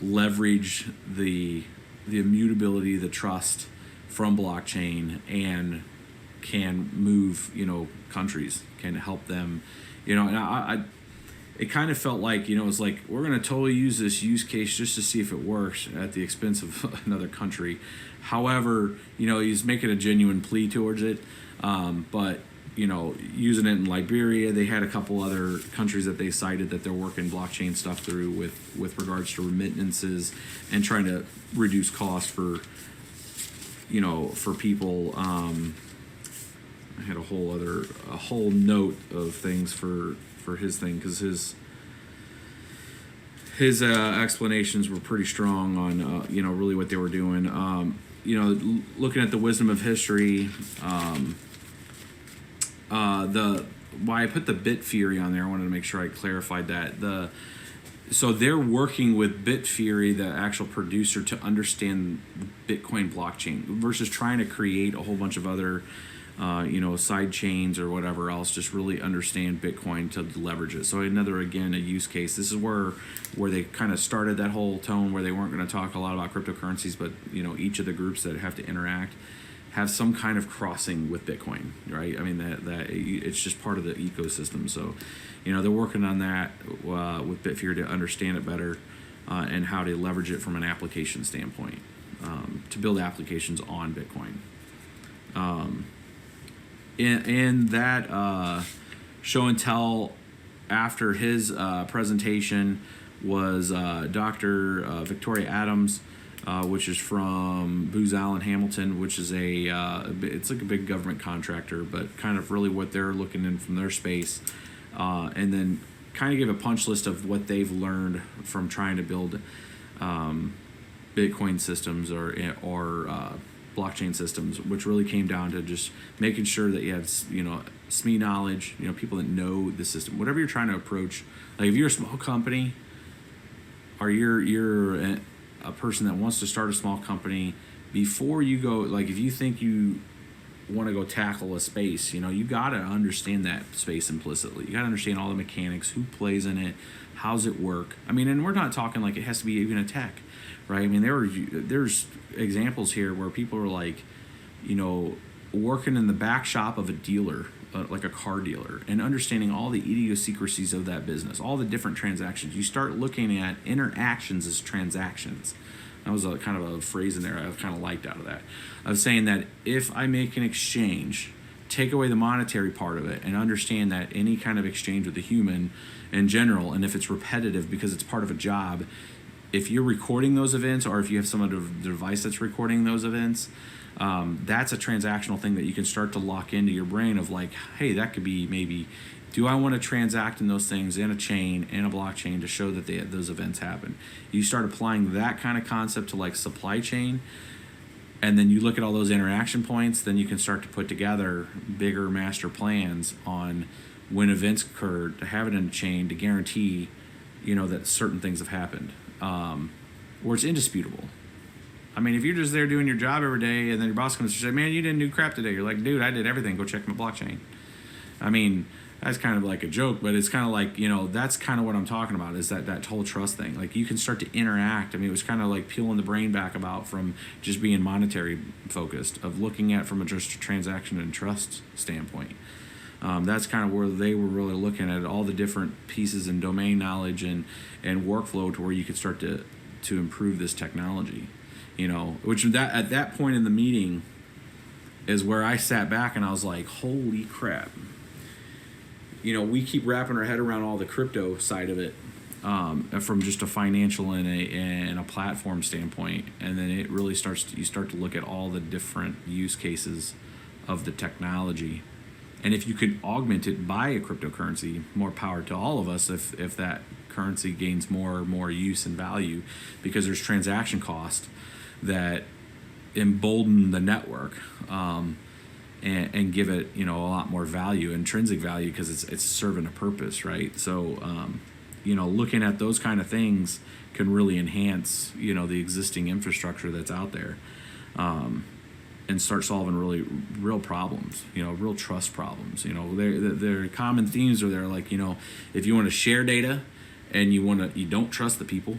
leverage the immutability, the trust from blockchain, and can move, countries, can help them, and it kind of felt like, it's like, we're going to totally use this use case just to see if it works at the expense of another country. However, he's making a genuine plea towards it. But, using it in Liberia, they had a couple other countries that they cited that they're working blockchain stuff through with regards to remittances and trying to reduce costs for people. I had a whole note of things for his thing, because his explanations were pretty strong on really what they were doing. Looking at the wisdom of history, why I put the Bitfury on there, I wanted to make sure I clarified that. So they're working with Bitfury, the actual producer, to understand Bitcoin blockchain versus trying to create a whole bunch of other side chains or whatever else. Just really understand Bitcoin to leverage it. So a use case. This is where they kind of started that whole tone, where they weren't going to talk a lot about cryptocurrencies, but each of the groups that have to interact have some kind of crossing with Bitcoin, right? I mean, that it's just part of the ecosystem. So they're working on that with Bitfury to understand it better, and how to leverage it from an application standpoint, to build applications on Bitcoin. In that show and tell, after his presentation, was Dr. Victoria Adams, which is from Booz Allen Hamilton, which is it's like a big government contractor, but kind of really what they're looking in from their space, and then kind of give a punch list of what they've learned from trying to build Bitcoin systems or blockchain systems, which really came down to just making sure that you have SME knowledge, people that know the system, whatever you're trying to approach. Like if you're a small company, or you're a person that wants to start a small company, before you go, like if you think you want to go tackle a space, you got to understand that space implicitly. You got to understand all the mechanics, who plays in it, how's it work. I mean, and we're not talking like it has to be even a tech, right? I mean, there's examples here where people are like, working in the back shop of a dealer, like a car dealer, and understanding all the idiosyncrasies of that business, all the different transactions. You start looking at interactions as transactions. That was a kind of a phrase in there I kind of liked out of that. Of saying that if I make an exchange take away the monetary part of it and understand that any kind of exchange with a human in general, and if it's repetitive because it's part of a job, if you're recording those events or if you have some other device that's recording those events, that's a transactional thing that you can start to lock into your brain of like, hey, that could be maybe, do I want to transact in those things in a chain, in a blockchain to show that those events happen? You start applying that kind of concept to like supply chain, and then you look at all those interaction points, then you can start to put together bigger master plans on when events occurred to have it in a chain to guarantee, that certain things have happened, or it's indisputable. I mean, if you're just there doing your job every day and then your boss comes and says, man, you didn't do crap today. You're like, dude, I did everything. Go check my blockchain. I mean, that's kind of like a joke, but it's kind of like, that's kind of what I'm talking about is that whole trust thing. Like you can start to interact. I mean, it was kind of like peeling the brain back about from just being monetary focused of looking at from just a transaction and trust standpoint. That's kind of where they were really looking at all the different pieces and domain knowledge and workflow to where you could start to improve this technology, which at that point in the meeting is where I sat back and I was like, holy crap. We keep wrapping our head around all the crypto side of it from just a financial and a platform standpoint. And then it really you start to look at all the different use cases of the technology. And if you could augment it by a cryptocurrency, more power to all of us if that currency gains more use and value, because there's transaction cost that embolden the network. And give it, a lot more value, intrinsic value, because it's serving a purpose, right? So, looking at those kind of things can really enhance, the existing infrastructure that's out there, and start solving real problems, real trust problems. Their common themes are there, like, if you want to share data and you don't trust the people,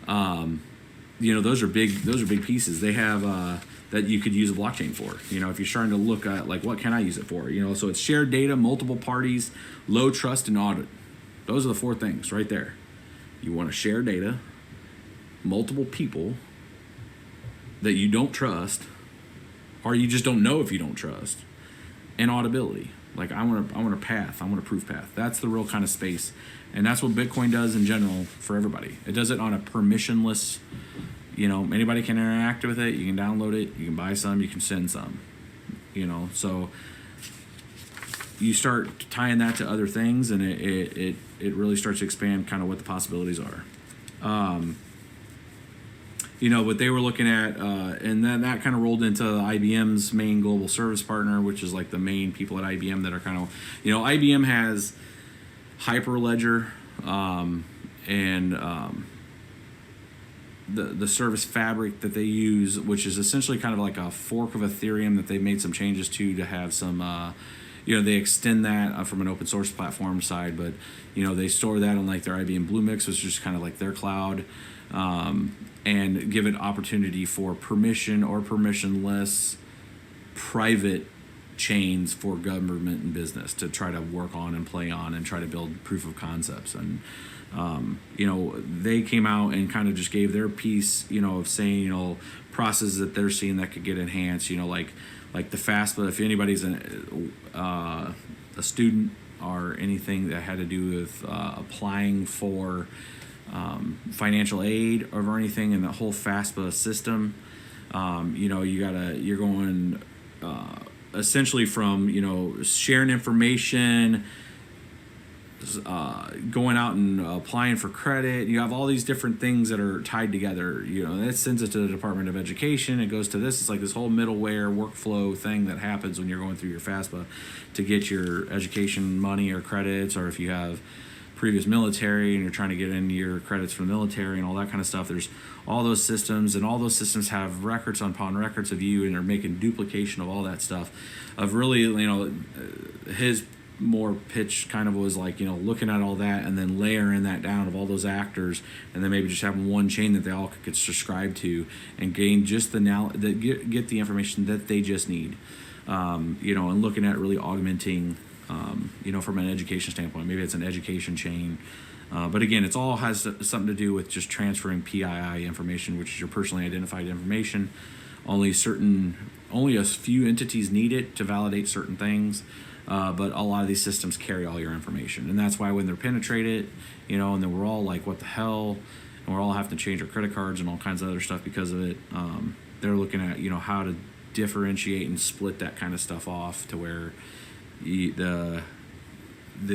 those are big pieces. They have that you could use a blockchain for. If you're starting to look at like, what can I use it for? So it's shared data, multiple parties, low trust, and audit. Those are the 4 things right there. You want to share data, multiple people that you don't trust, or you just don't know if you don't trust, and auditability. Like I want a path. I want a proof path. That's the real kind of space, and that's what Bitcoin does in general for everybody. It does it on a permissionless. Anybody can interact with it. You can download it. You can buy some. You can send some. So you start tying that to other things, and it really starts to expand kind of what the possibilities are. What they were looking at, and then that kind of rolled into IBM's main global service partner, which is like the main people at IBM that are kind of, IBM has Hyperledger and the service fabric that they use, which is essentially kind of like a fork of Ethereum that they made some changes to have some, they extend that from an open source platform side, but, they store that on like their IBM Bluemix, which is just kind of like their cloud, and give it opportunity for permission or permissionless private chains for government and business to try to work on and play on and try to build proof of concepts. And they came out and kind of just gave their piece, of saying, processes that they're seeing that could get enhanced, like the FAFSA. If anybody's a student or anything that had to do with applying for financial aid or anything in the whole FAFSA system, you're going essentially from, sharing information, going out and applying for credit. You have all these different things that are tied together. That sends it to the Department of Education. It goes to this. It's like this whole middleware workflow thing that happens when you're going through your FAFSA to get your education money or credits, or if you have previous military and you're trying to get in your credits for the military and all that kind of stuff. There's all those systems, and all those systems have records upon records of you, and they're making duplication of all that stuff. Of really, his more pitch kind of was like, looking at all that and then layering that down of all those actors, and then maybe just having one chain that they all could subscribe to and gain just get the information that they just need, and looking at really augmenting, from an education standpoint. Maybe it's an education chain, but again, it's all has something to do with just transferring PII information, which is your personally identified information, only a few entities need it to validate certain things. But a lot of these systems carry all your information, and that's why when they're penetrated, and then we're all like, what the hell, and we're all having to change our credit cards and all kinds of other stuff because of it. They're looking at how to differentiate and split that kind of stuff off to where the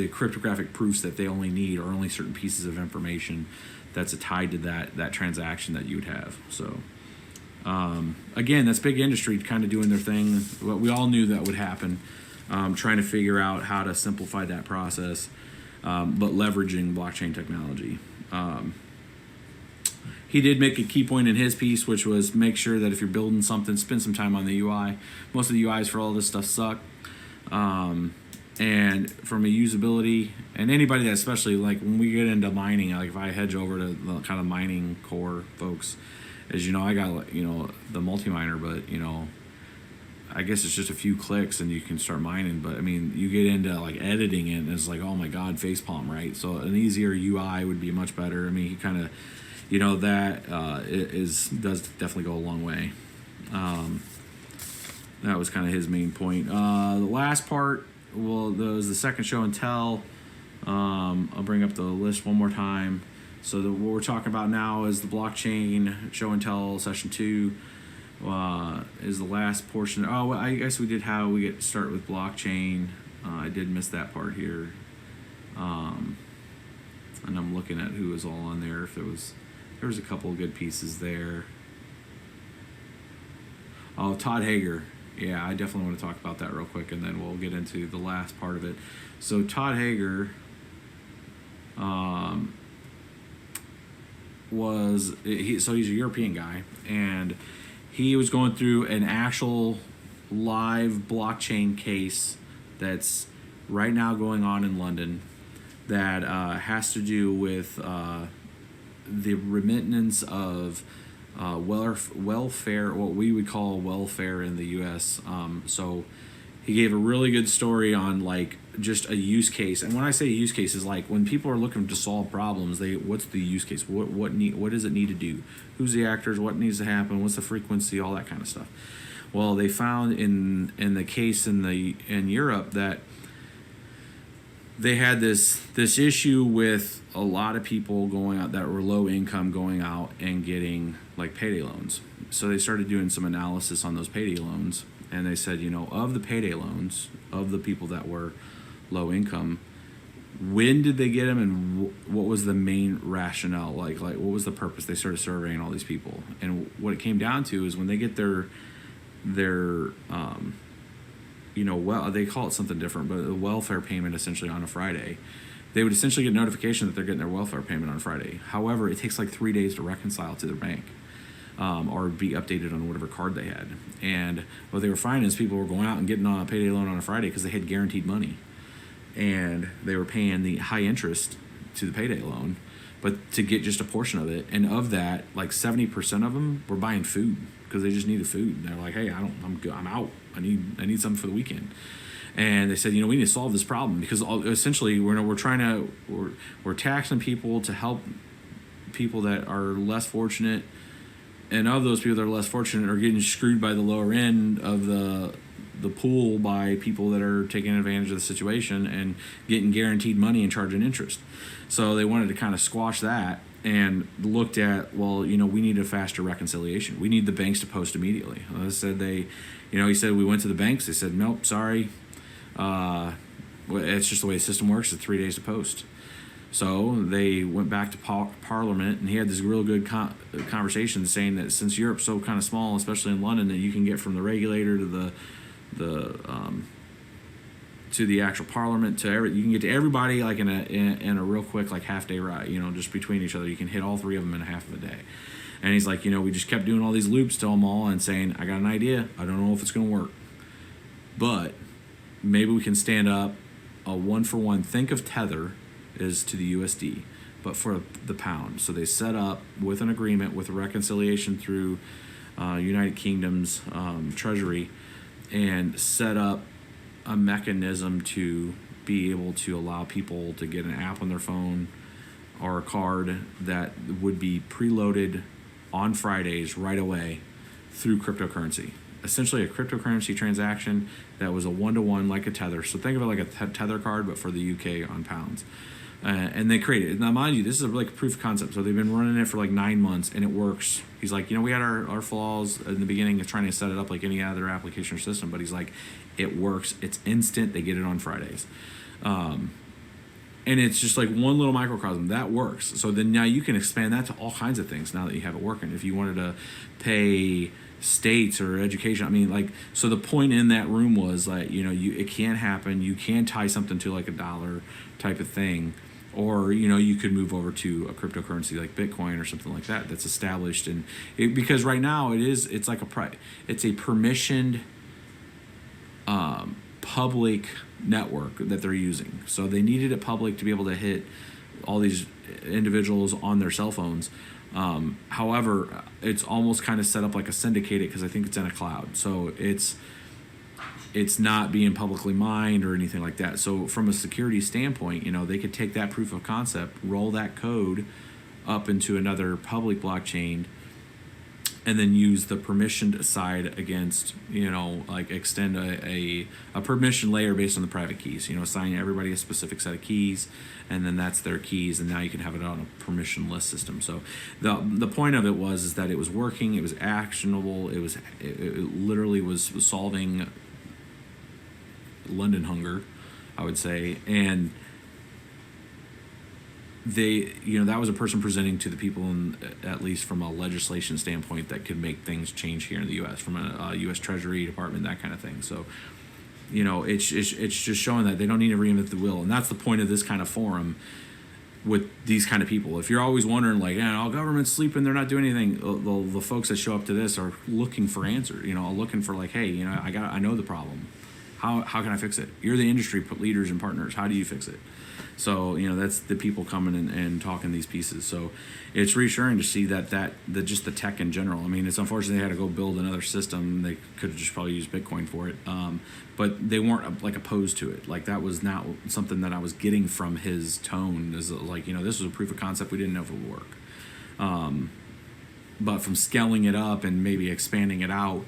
cryptographic proofs that they only need are only certain pieces of information that's tied to that transaction that you would have. So again, that's big industry kind of doing their thing. We all knew that would happen. Trying to figure out how to simplify that process, but leveraging blockchain technology. He did make a key point in his piece, which was make sure that if you're building something, spend some time on the UI. Most of the UIs for all this stuff suck. And from a usability, and anybody that, especially like when we get into mining, like if I hedge over to the kind of mining core folks, as I got the multi-miner, but I guess it's just a few clicks and you can start mining. But I mean, you get into like editing it and it's like, oh my God, facepalm, right? So an easier UI would be much better. I mean, he kind of, that does definitely go a long way. That was kind of his main point. The last part, that was the second show and tell. I'll bring up the list one more time. So what we're talking about now is the blockchain show and tell session 2. Is the last portion. Oh, well, I guess we did how we get start with blockchain. I did miss that part here. And I'm looking at who was all on there. If there was a couple of good pieces there. Oh, Todd Hager. Yeah, I definitely want to talk about that real quick, and then we'll get into the last part of it. So Todd Hager he's a European guy, and he was going through an actual live blockchain case that's right now going on in London that has to do with the remittance of welfare, what we would call welfare in the U.S. So he gave a really good story on like just a use case. And when I say use case, is like when people are looking to solve problems, what's the use case? What does it need to do? Who's the actors? What needs to happen? What's the frequency? All that kind of stuff. Well, they found in the case in Europe that they had this issue with a lot of people going out that were low income going out and getting like payday loans. So they started doing some analysis on those payday loans, and they said, of the payday loans, of the people that were low income, when did they get them, and what was the main rationale? Like what was the purpose? They started surveying all these people, and what it came down to is when they get their they call it something different, but a welfare payment essentially on a Friday, they would essentially get notification that they're getting their welfare payment on Friday. However, it takes like 3 days to reconcile to their bank, or be updated on whatever card they had. And what they were finding is people were going out and getting on a payday loan on a Friday because they had guaranteed money, and they were paying the high interest to the payday loan, but to get just a portion of it. And of that, like 70% of them were buying food because they just needed food. And they're like, hey, I'm good. I'm out. I need something for the weekend. And they said, we need to solve this problem because essentially we're taxing people to help people that are less fortunate, and of those people that are less fortunate are getting screwed by the lower end of the pool by people that are taking advantage of the situation and getting guaranteed money and charging interest. So they wanted to kind of squash that and looked at, we need a faster reconciliation. We need the banks to post immediately. He said he said we went to the banks. They said, nope, sorry. It's just the way the system works. It's 3 days to post. So they went back to Parliament, and he had this real good conversation saying that since Europe's so kind of small, especially in London, that you can get from the regulator to the actual Parliament you can get to everybody like in a real quick like half day ride, just between each other. You can hit all three of them in a half of a day. And he's like, we just kept doing all these loops to them all and saying, I got an idea. I don't know if it's going to work, but maybe we can stand up a 1-for-1. Think of Tether is to the USD, but for the pound. So they set up with an agreement with a reconciliation through United Kingdom's Treasury, and set up a mechanism to be able to allow people to get an app on their phone or a card that would be preloaded on Fridays right away through cryptocurrency. Essentially a cryptocurrency transaction that was a one-to-one, like a tether. So think of it like a tether card, but for the UK on pounds. And they created it. Now, mind you, this is like a proof of concept. So they've been running it for like 9 months, and it works. He's like, we had our flaws in the beginning of trying to set it up like any other application or system, but he's like, it works. It's instant. They get it on Fridays. And it's just like one little microcosm that works. So then now you can expand that to all kinds of things now that you have it working. If you wanted to pay states or education, I mean, like, so the point in that room was like, it can happen. You can tie something to like a dollar type of thing, or you could move over to a cryptocurrency like Bitcoin or something like that that's established. And because right now it's like it's a permissioned public network that they're using. So they needed it public to be able to hit all these individuals on their cell phones. However, it's almost kind of set up like a syndicated, because I think it's in a cloud. So it's not being publicly mined or anything like that. So from a security standpoint, they could take that proof of concept, roll that code up into another public blockchain, and then use the permissioned side against, like extend a permission layer based on the private keys, assign everybody a specific set of keys, and then that's their keys, and now you can have it on a permissionless system. So the point of it is that it was working, it was actionable, it literally was solving London hunger, I would say. And they, that was a person presenting to the people, at least from a legislation standpoint, that could make things change here in the U.S. from a U.S. Treasury Department, that kind of thing. So, it's just showing that they don't need to reinvent the wheel, and that's the point of this kind of forum with these kind of people. If you're always wondering, like, all government's sleeping, they're not doing anything, the folks that show up to this are looking for answers. Looking for like, hey, I know the problem. How can I fix it? You're the industry leaders and partners. How do you fix it? So, that's the people coming and talking these pieces. So it's reassuring to see that just the tech in general. I mean, it's unfortunate they had to go build another system. They could have just probably used Bitcoin for it. But they weren't like opposed to it. Like, that was not something that I was getting from his tone. Is like, this was a proof of concept. We didn't know if it would work. But from scaling it up and maybe expanding it out,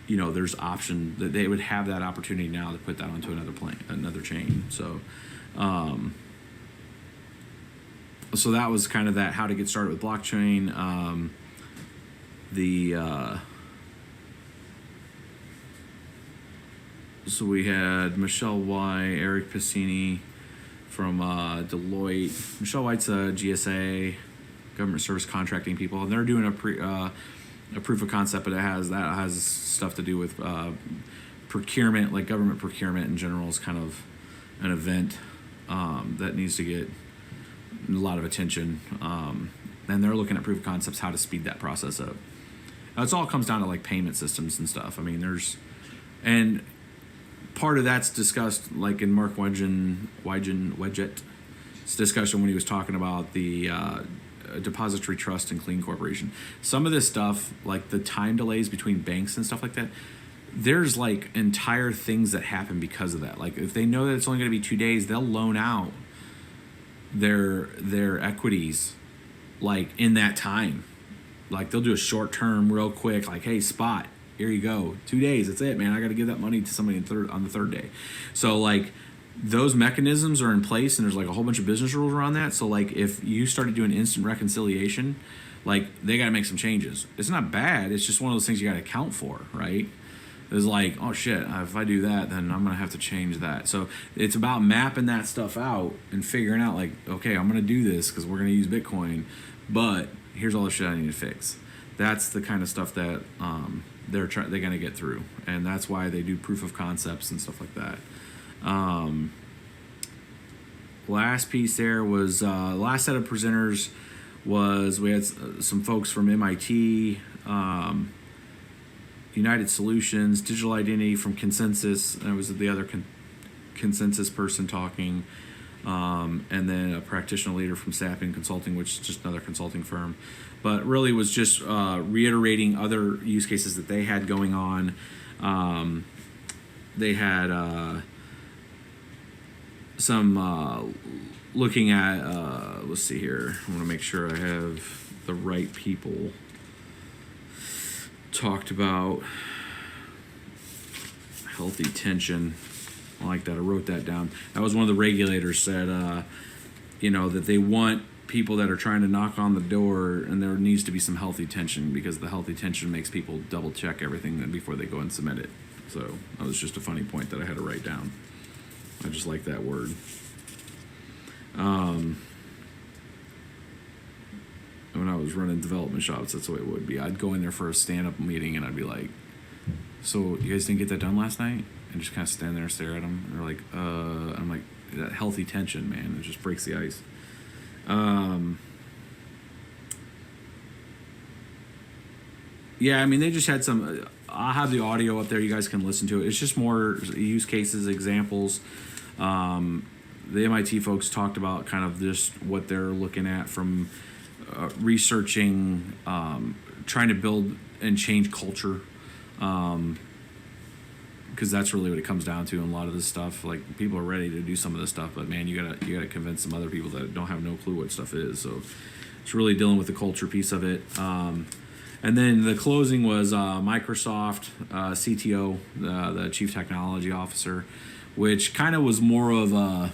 there's option that they would have that opportunity now to put that onto another chain. So, so that was kind of that, how to get started with blockchain. So we had Michelle Y, Eric Piscini from Deloitte. Michelle White's a GSA, government service contracting people, and they're doing a proof of concept, but that has stuff to do with procurement, like government procurement in general is kind of an event that needs to get a lot of attention. And they're looking at proof of concepts, how to speed that process up. Now, it all comes down to like payment systems and stuff. I mean, and part of that's discussed like in Marc Wetjen's discussion when he was talking about the Depository Trust and Clean Corporation. Some of this stuff, like the time delays between banks and stuff like that, there's like entire things that happen because of that. Like, if they know that it's only going to be 2 days, they'll loan out their equities like in that time. Like, they'll do a short term real quick, like, hey, spot, here you go, 2 days, that's it, man, I got to give that money to somebody on the third day. So like, those mechanisms are in place, and there's like a whole bunch of business rules around that. So like, if you started doing instant reconciliation, like, they got to make some changes. It's not bad, it's just one of those things you got to account for, right? It's like, oh shit, if I do that, then I'm gonna have to change that. So it's about mapping that stuff out and figuring out, like, okay, I'm gonna do this because we're gonna use Bitcoin, but here's all the shit I need to fix. That's the kind of stuff that they're gonna get through, and that's why they do proof of concepts and stuff like that. Last piece there was last set of presenters was, we had some folks from MIT, United Solutions, Digital Identity from ConsenSys, and it was the other ConsenSys person talking, and then a practitioner leader from Sept Consulting, which is just another consulting firm. But really was just reiterating other use cases that they had going on. They had some looking at, let's see here, I want to make sure I have the right people. talked about healthy tension. I like that. I wrote that down. That was one of the regulators said, you know, that they want people that are trying to knock on the door, and there needs to be some healthy tension, because the healthy tension makes people double check everything before they go and submit it. So that was just a funny point that I had to write down. I just like that word. When I was running development shops, that's the way it would be. I'd go in there for a stand-up meeting, and I'd be like, "So you guys didn't get that done last night?" And just kind of stand there and stare at them. And they're like, I'm like, that healthy tension, man. It just breaks the ice. Yeah, I mean, they just had some. I'll have the audio up there. You guys can listen to it. It's just more use cases, examples. The MIT folks talked about kind of just what they're looking at from researching, trying to build and change culture. Because that's really what it comes down to in a lot of this stuff. Like, people are ready to do some of this stuff, but man, you gotta convince some other people that don't have no clue what stuff is. So it's really dealing with the culture piece of it. And then the closing was Microsoft CTO, the Chief Technology Officer, which kind of was more of a.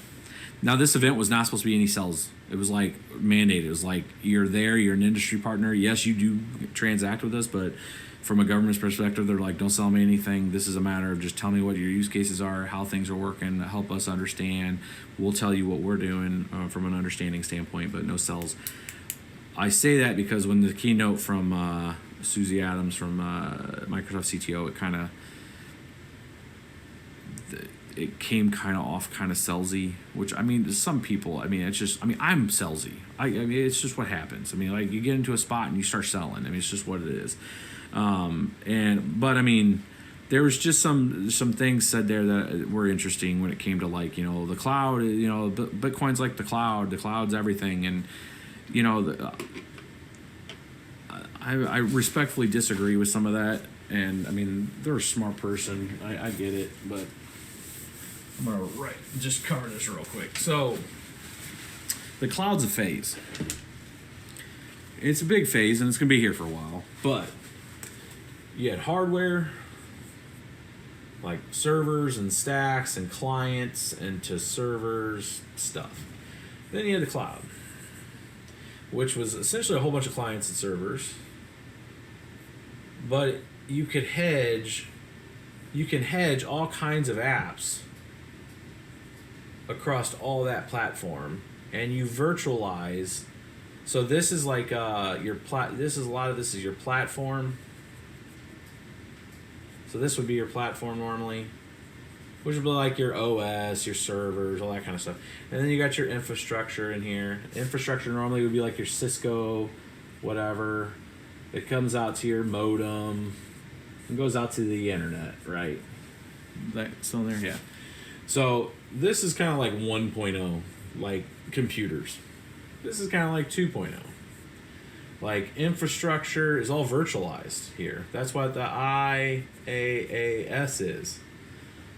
Now, this event was not supposed to be any sales. It was like mandated. It was like, you're there, you're an industry partner. Yes, you do transact with us, but from a government's perspective, they're like, don't sell me anything. This is a matter of just tell me what your use cases are, how things are working, help us understand. We'll tell you what we're doing from an understanding standpoint, but no sales. I say that because when the keynote from Susie Adams from Microsoft CTO, it came kind of off kind of salesy, which, I mean, some people, I mean, it's just, I mean, I'm salesy. I mean, it's just what happens. I mean, like, you get into a spot and you start selling. I mean, it's just what it is. But I mean, there was just some things said there that were interesting when it came to, like, you know, the cloud, you know, Bitcoin's like the cloud's everything. And, you know, I respectfully disagree with some of that. And I mean, they're a smart person. I get it, but I'm going to just cover this real quick. So the cloud's a phase. It's a big phase, and it's going to be here for a while, but you had hardware, like servers and stacks and clients and to servers stuff. Then you had the cloud, which was essentially a whole bunch of clients and servers. But you can hedge all kinds of apps across all that platform, and you virtualize. So this is like this is your platform. So this would be your platform normally, which would be like your OS, your servers, all that kind of stuff. And then you got your infrastructure in here. Infrastructure normally would be like your Cisco, whatever. It comes out to your modem and goes out to the internet, right? That still there? Yeah. So this is kind of like 1.0, like computers. This is kind of like 2.0. Like, infrastructure is all virtualized here. That's what the IaaS is.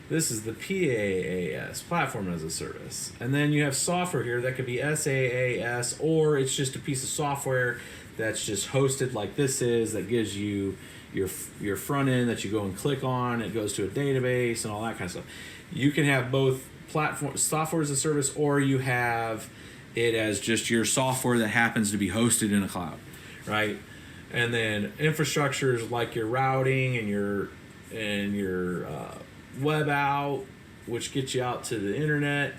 This is the PaaS, Platform as a Service. And then you have software here that could be SaaS, or it's just a piece of software that's just hosted like this is, that gives you your front end that you go and click on. It goes to a database and all that kind of stuff. You can have both platform software as a service, or you have it as just your software that happens to be hosted in a cloud, right? And then infrastructure is like your routing and your web out, which gets you out to the internet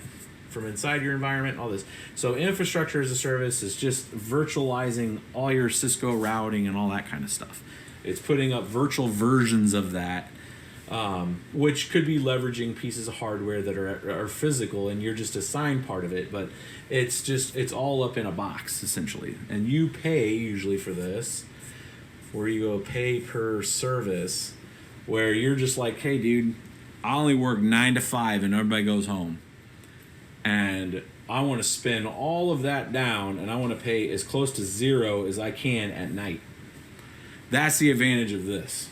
from inside your environment, all this. So infrastructure as a service is just virtualizing all your Cisco routing and all that kind of stuff. It's putting up virtual versions of that, which could be leveraging pieces of hardware that are physical, and you're just assigned part of it, but it's all up in a box, essentially. And you pay usually for this, where you go pay per service, where you're just like, hey, dude, I only work 9 to 5 and everybody goes home. And I want to spend all of that down, and I want to pay as close to zero as I can at night. That's the advantage of this,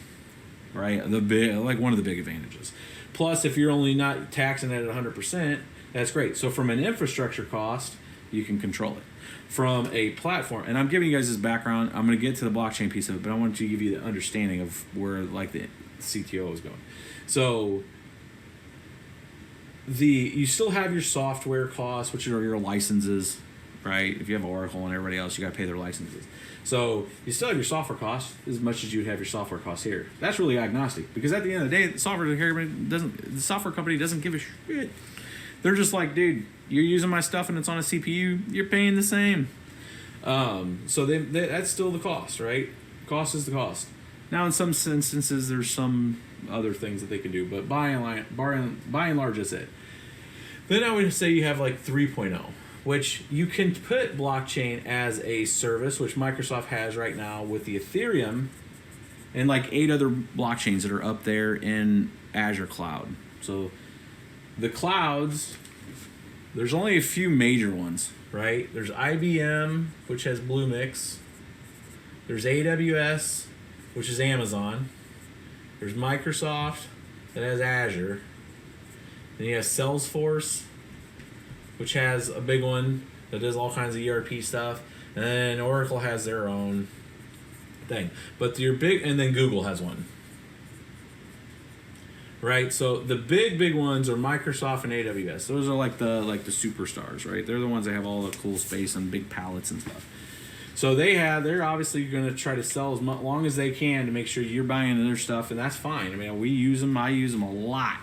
right? One of the big advantages. Plus, if you're only not taxing it at 100%, that's great. So from an infrastructure cost, You can control it from a platform. And I'm giving you guys this background. I'm going to get to the blockchain piece of it, but I want to give you the understanding of where like the CTO is going. So you still have your software costs, which are your licenses, right? If you have Oracle and everybody else, you got to pay their licenses. So you still have your software costs as much as you would have your software costs here. That's really agnostic, because at the end of the day, the software company doesn't give a shit. They're just like, dude, you're using my stuff and it's on a CPU, you're paying the same. So that's still the cost, right? Cost is the cost. Now, in some instances, there's some other things that they can do, but by and large, that's it. Then I would say you have like 3.0, which you can put blockchain as a service, which Microsoft has right now with the Ethereum and like 8 other blockchains that are up there in Azure Cloud. So the clouds, there's only a few major ones, right? There's IBM, which has Bluemix. There's AWS, which is Amazon. There's Microsoft that has Azure. Then you have Salesforce, which has a big one that does all kinds of ERP stuff. And then Oracle has their own thing. But your big, and then Google has one. Right? So the big ones are Microsoft and AWS. Those are like the superstars, right? They're the ones that have all the cool space and big palettes and stuff. So they're obviously going to try to sell as long as they can to make sure you're buying their stuff, and that's fine. I mean, we use them. I use them a lot,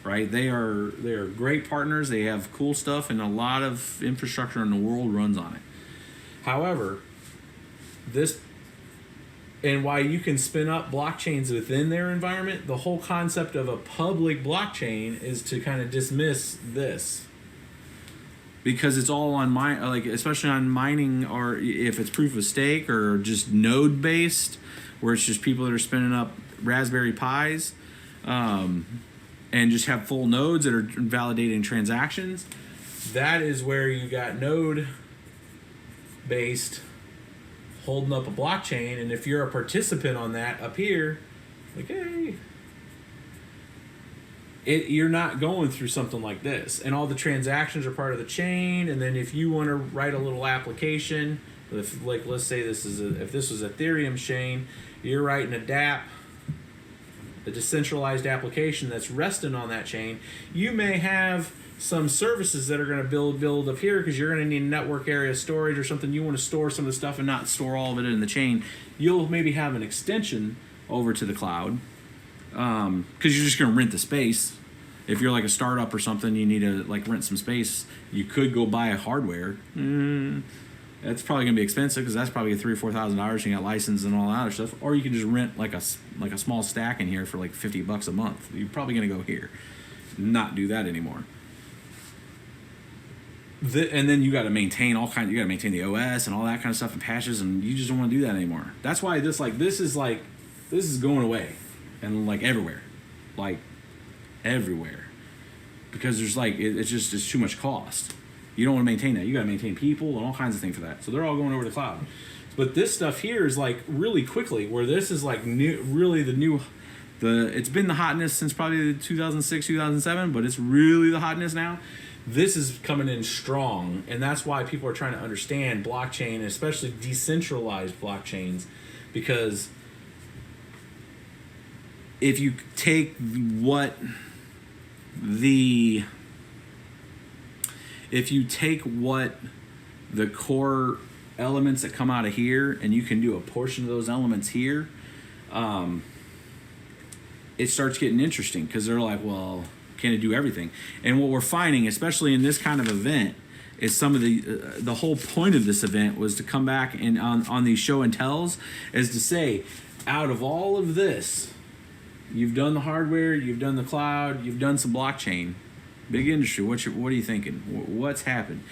right? They are great partners. They have cool stuff, and a lot of infrastructure in the world runs on it. However, and why you can spin up blockchains within their environment, the whole concept of a public blockchain is to kind of dismiss this. Because it's all on especially on mining, or if it's proof of stake or just node based, where it's just people that are spinning up Raspberry Pis, and just have full nodes that are validating transactions. That is where you got node based holding up a blockchain, and if you're a participant on that up here, like, hey, you're not going through something like this, and all the transactions are part of the chain. And then if you want to write a little application, let's say if this was Ethereum chain, you're writing a DApp, a decentralized application that's resting on that chain. You may have some services that are going to build up here because you're going to need network area storage or something. You want to store some of the stuff and not store all of it in the chain. You'll maybe have an extension over to the cloud, because you're just going to rent the space. If you're like a startup or something, you need to like rent some space. You could go buy a hardware. That's probably going to be expensive, because that's probably $3,000 or $4,000. You got license and all that other stuff. Or you can just rent like a small stack in here for like $50 a month. You're probably going to go here, not do that anymore. And then you got to maintain you got to maintain the OS and all that kind of stuff and patches, and you just don't want to do that anymore. That's why this is going away, and like everywhere, because there's it's too much cost. You don't want to maintain that. You got to maintain people and all kinds of things for that. So they're all going over to the cloud. But this stuff here is like really quickly, where this is like it's been the hotness since probably 2006, 2007, but it's really the hotness now. This is coming in strong, and that's why people are trying to understand blockchain, especially decentralized blockchains, because if you take what the core elements that come out of here, and you can do a portion of those elements here, it starts getting interesting, because they're like, well, can it do everything? And what we're finding, especially in this kind of event, is some of the whole point of this event was to come back and on these show and tells, is to say, out of all of this, you've done the hardware, you've done the cloud, you've done some blockchain, big industry. What are you thinking? What's happened?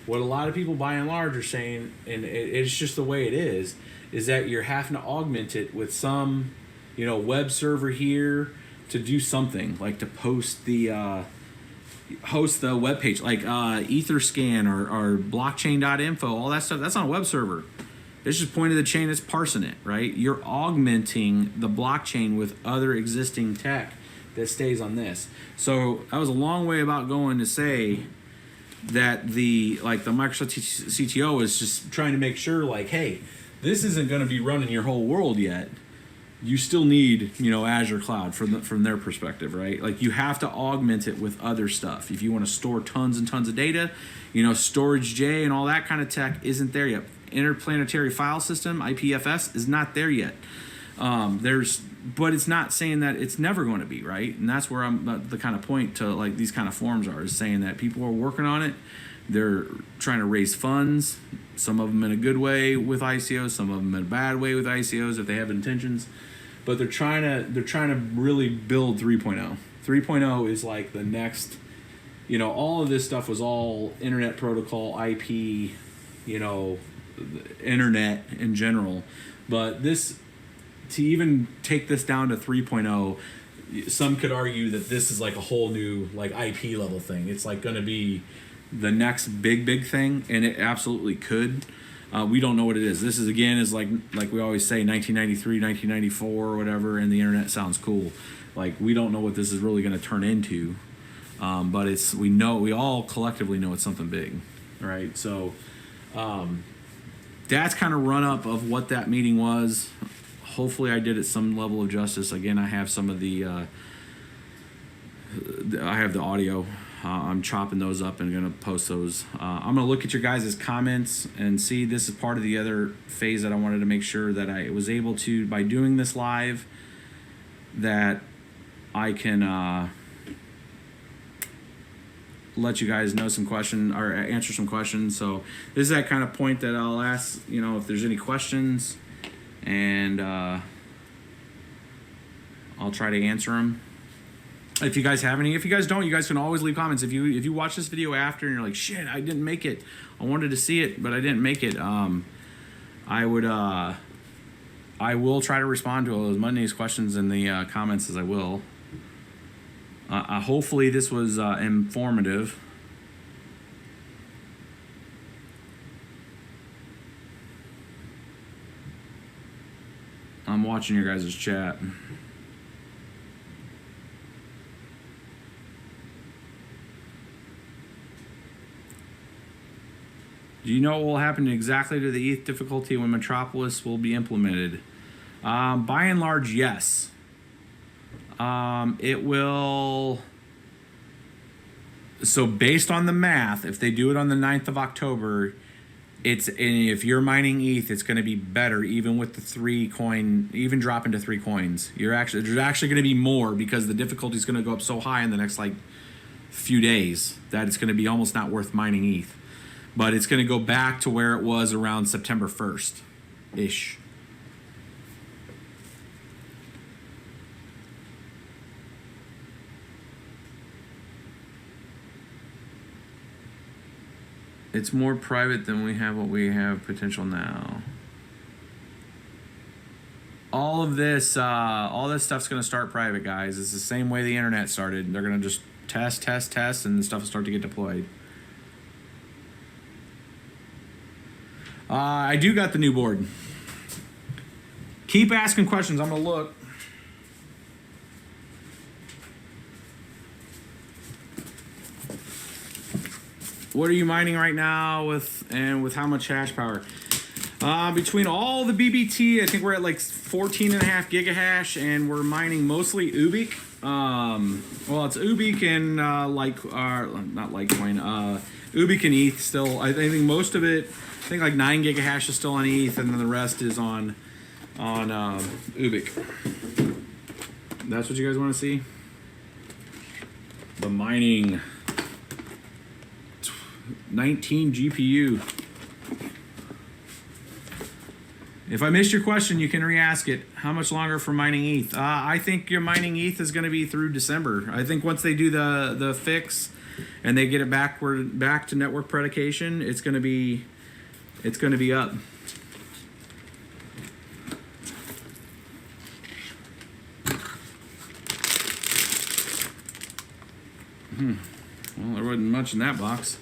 What a lot of people, by and large, are saying, and it's just the way it is that you're having to augment it with some, web server here to do something, like to host the web page, like Etherscan or blockchain.info, all that stuff. That's on a web server. It's just point of the chain that's parsing it, right? You're augmenting the blockchain with other existing tech that stays on this. So that was a long way about going to say, that the Microsoft CTO is just trying to make sure, like, hey, this isn't going to be running your whole world yet. You still need, Azure Cloud from their perspective, right? Like, you have to augment it with other stuff. If you want to store tons and tons of data, Storage J and all that kind of tech isn't there yet. Interplanetary File System, IPFS, is not there yet. But it's not saying that it's never going to be, right? And that's where the kind of point to like these kind of forums is saying that people are working on it. They're trying to raise funds, some of them in a good way with ICOs, some of them in a bad way with ICOs if they have intentions. But they're trying to really build 3.0. 3.0 is like the next, all of this stuff was all internet protocol, IP, internet in general. But this, to even take this down to 3.0, some could argue that this is like a whole new like IP level thing. It's like going to be the next big thing, and it absolutely could. We don't know what it is. This is like we always say, 1993, 1994, or whatever, and the internet sounds cool. Like, we don't know what this is really going to turn into, but we all collectively know it's something big, right? So that's kind of run up of what that meeting was. Hopefully I did it some level of justice. Again, I have some of the I have the audio. I'm chopping those up and going to post those. I'm going to look at your guys' comments and see. This is part of the other phase that I wanted to make sure that I was able to, by doing this live, that I can let you guys know some questions or answer some questions. So this is that kind of point that I'll ask, if there's any questions, and I'll try to answer them. If you guys have any, if you guys don't, you guys can always leave comments. If you watch this video after and you're like, shit, I didn't make it, I wanted to see it, but I didn't make it, I will try to respond to as many of these questions in the comments as I will. Hopefully this was informative. I'm watching your guys' chat. Do you know what will happen exactly to the ETH difficulty when Metropolis will be implemented? By and large, yes. It will. So based on the math, if they do it on the 9th of October, if you're mining ETH, it's going to be better, even with the 3 coin, even dropping to 3 coins. There's actually going to be more, because the difficulty is going to go up so high in the next few days that it's going to be almost not worth mining ETH. But it's going to go back to where it was around September 1st-ish. It's more private than what we have potential now. All this stuff's going to start private, guys. It's the same way the internet started. They're going to just test, and the stuff will start to get deployed. I do got the new board. Keep asking questions. I'm going to look. What are you mining right now with how much hash power? Between all the BBT, I think we're at 14.5 gigahash, and we're mining mostly Ubik. Well, it's Ubik and not Litecoin. Ubik and ETH still. I think most of it. I think 9 gigahash is still on ETH, and then the rest is on Ubik. That's what you guys want to see? The mining 19 GPU. If I missed your question, you can re-ask it. How much longer for mining ETH? I think your mining ETH is going to be through December. I think once they do the fix and they get it back to network predication, it's going to be up. Well, there wasn't much in that box.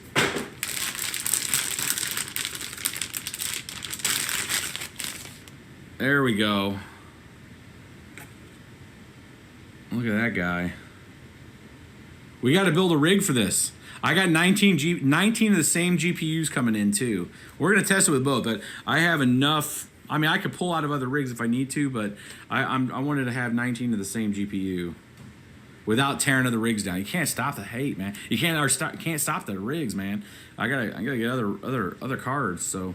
There we go. Look at that guy. We got to build a rig for this. I got 19 of the same GPUs coming in too. We're gonna test it with both, but I have enough. I mean, I could pull out of other rigs if I need to, but I wanted to have 19 of the same GPU without tearing other rigs down. You can't stop the hate, man. You can't stop the rigs, man. I gotta get other cards. So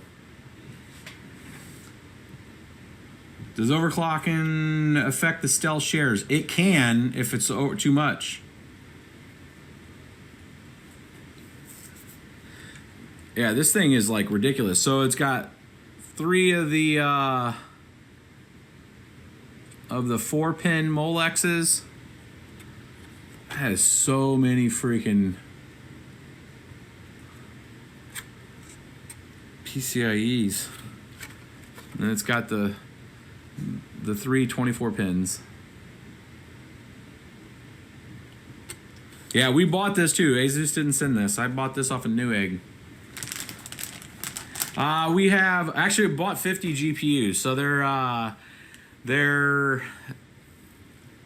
does overclocking affect the stealth shares? It can if it's too much. Yeah, this thing is like ridiculous. So it's got 3 of the 4-pin Molexes. That has so many freaking PCIEs. And it's got the 3 24 pins. Yeah, we bought this too. Asus didn't send this. I bought this off of Newegg. We have actually bought 50 GPUs, so they're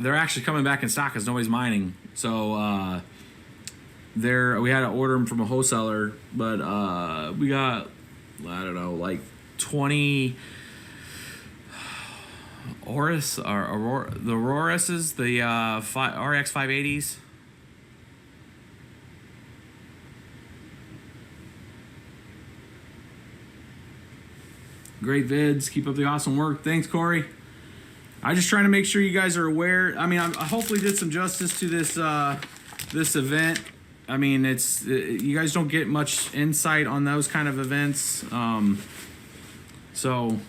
actually coming back in stock because nobody's mining. So we had to order them from a wholesaler, but we got, I don't know, like 20 Aorus or the Auroruses, the RX 580s. Great vids. Keep up the awesome work. Thanks, Corey. I'm just trying to make sure you guys are aware. I mean, I hopefully did some justice to this this event. I mean, it's you guys don't get much insight on those kind of events. So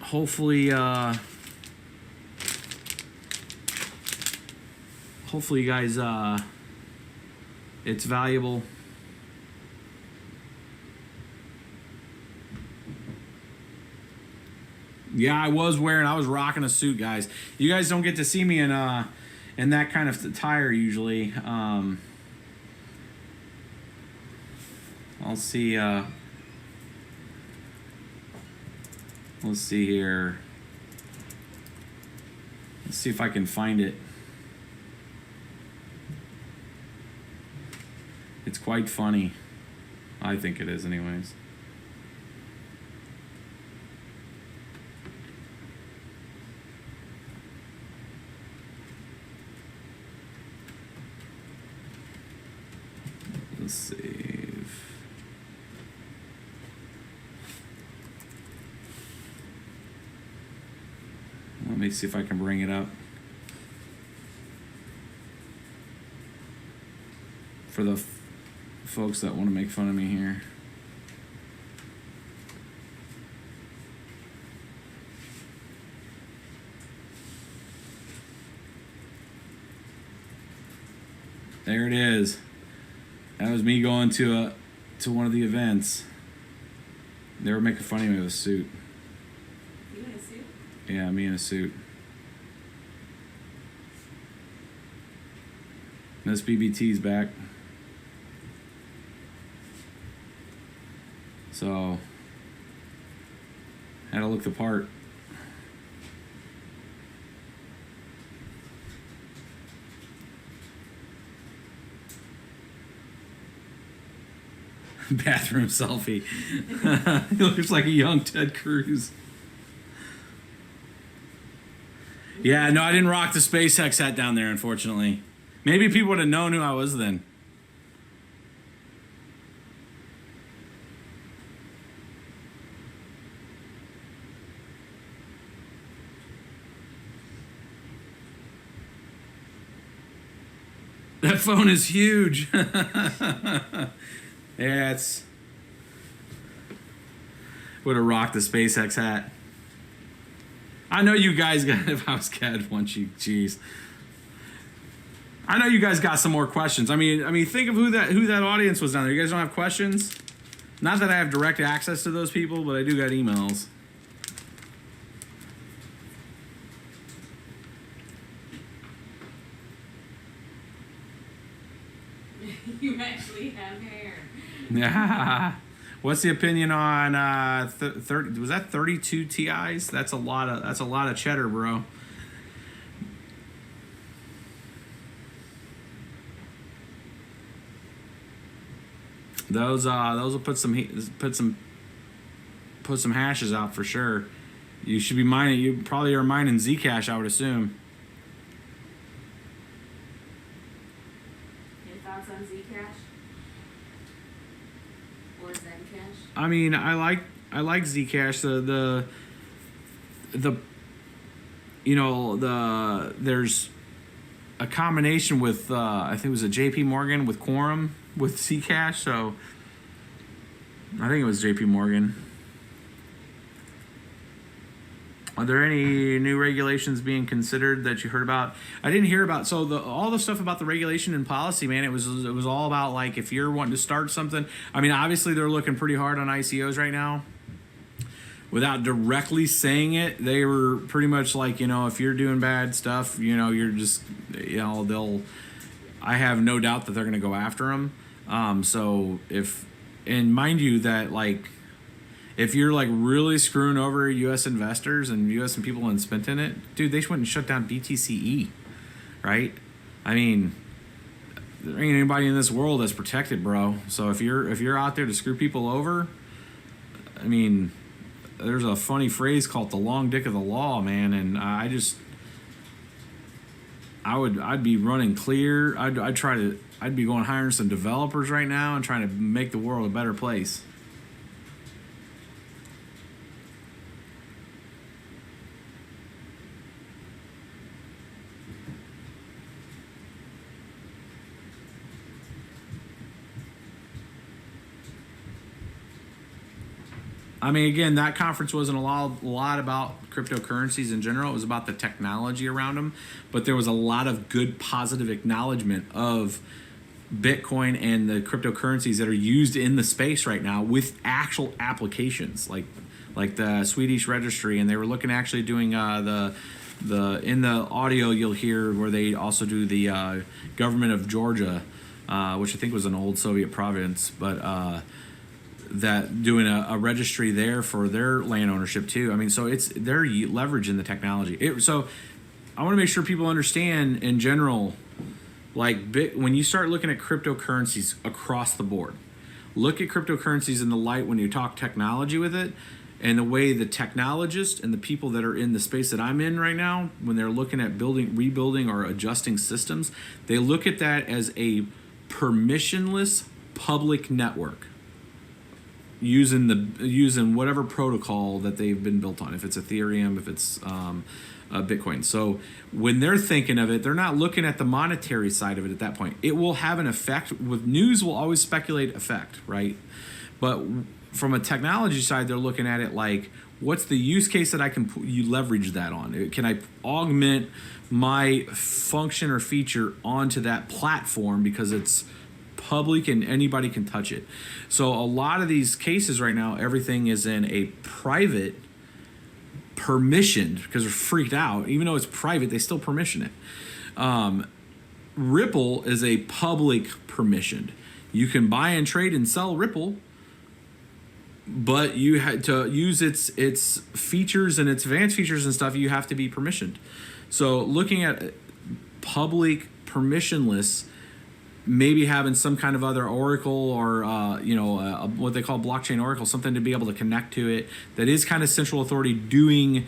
hopefully you guys it's valuable. Yeah, I was rocking a suit, guys. You guys don't get to see me in that kind of attire usually. I'll see. Let's see here. Let's see if I can find it. It's quite funny. I think it is, anyways. Let's save. Let me see if I can bring it up. For the folks that want to make fun of me here. There it is. That was me going to one of the events. They were making fun of me with a suit. You in a suit? Yeah, me in a suit. This BBT's back. So, had to look the part. Bathroom selfie. He looks like a young Ted Cruz. Yeah, no, I didn't rock the SpaceX hat down there, unfortunately. Maybe people would have known who I was then. That phone is huge. Yeah, it's would have rocked the SpaceX hat. I know you guys got, if I was Cad once, you, jeez. I know you guys got some more questions. I mean, think of who that audience was down there. You guys don't have questions? Not that I have direct access to those people, but I do got emails. You actually have hair. Yeah. What's the opinion on 30? Was that 32 Ti's? That's a lot of cheddar, bro. Those will put some hashes out for sure. You should be mining. You probably are mining Zcash, I would assume. Any thoughts on Zcash? Or Zencash? I mean, I like Zcash. There's a combination with I think it was a J.P. Morgan with Quorum with Zcash. So I think it was J.P. Morgan. Are there any new regulations being considered that you heard about? I didn't hear about. So all the stuff about the regulation and policy, man, it was all about like if you're wanting to start something. I mean, obviously they're looking pretty hard on ICOs right now. Without directly saying it, they were pretty much like, if you're doing bad stuff, you're just, I have no doubt that they're going to go after them. And mind you that like, if you're like really screwing over U.S. investors and U.S. and people and spent in it, dude, they wouldn't shut down BTCE, right? I mean, there ain't anybody in this world that's protected, bro. So if you're out there to screw people over, I mean, there's a funny phrase called the long dick of the law, man, and I'd be running clear. I'd be going hiring some developers right now and trying to make the world a better place. I mean, again, that conference wasn't a lot about cryptocurrencies in general. It was about the technology around them. But there was a lot of good, positive acknowledgement of Bitcoin and the cryptocurrencies that are used in the space right now with actual applications, like the Swedish registry. And they were looking actually doing the in the audio you'll hear where they also do the government of Georgia, which I think was an old Soviet province, but that doing a registry there for their land ownership too. I mean, so they're leveraging the technology. So I want to make sure people understand in general, like when you start looking at cryptocurrencies across the board, look at cryptocurrencies in the light when you talk technology with it, and the way the technologists and the people that are in the space that I'm in right now, when they're looking at rebuilding or adjusting systems, they look at that as a permissionless public network. Using whatever protocol that they've been built on, if it's Ethereum, if it's Bitcoin. So when they're thinking of it, they're not looking at the monetary side of it at that point. It will have an effect. With news, will always speculate effect, right? But from a technology side, they're looking at it like, what's the use case that I can you leverage that on? Can I augment my function or feature onto that platform because it's public and anybody can touch it? So a lot of these cases right now, everything is in a private permissioned, because they're freaked out. Even though it's private, they still permission it. Ripple is a public permissioned. You can buy and trade and sell Ripple, but you had to use its features and its advanced features and stuff. You have to be permissioned. So looking at public permissionless, maybe having some kind of other oracle or what they call blockchain oracle, something to be able to connect to it that is kind of central authority doing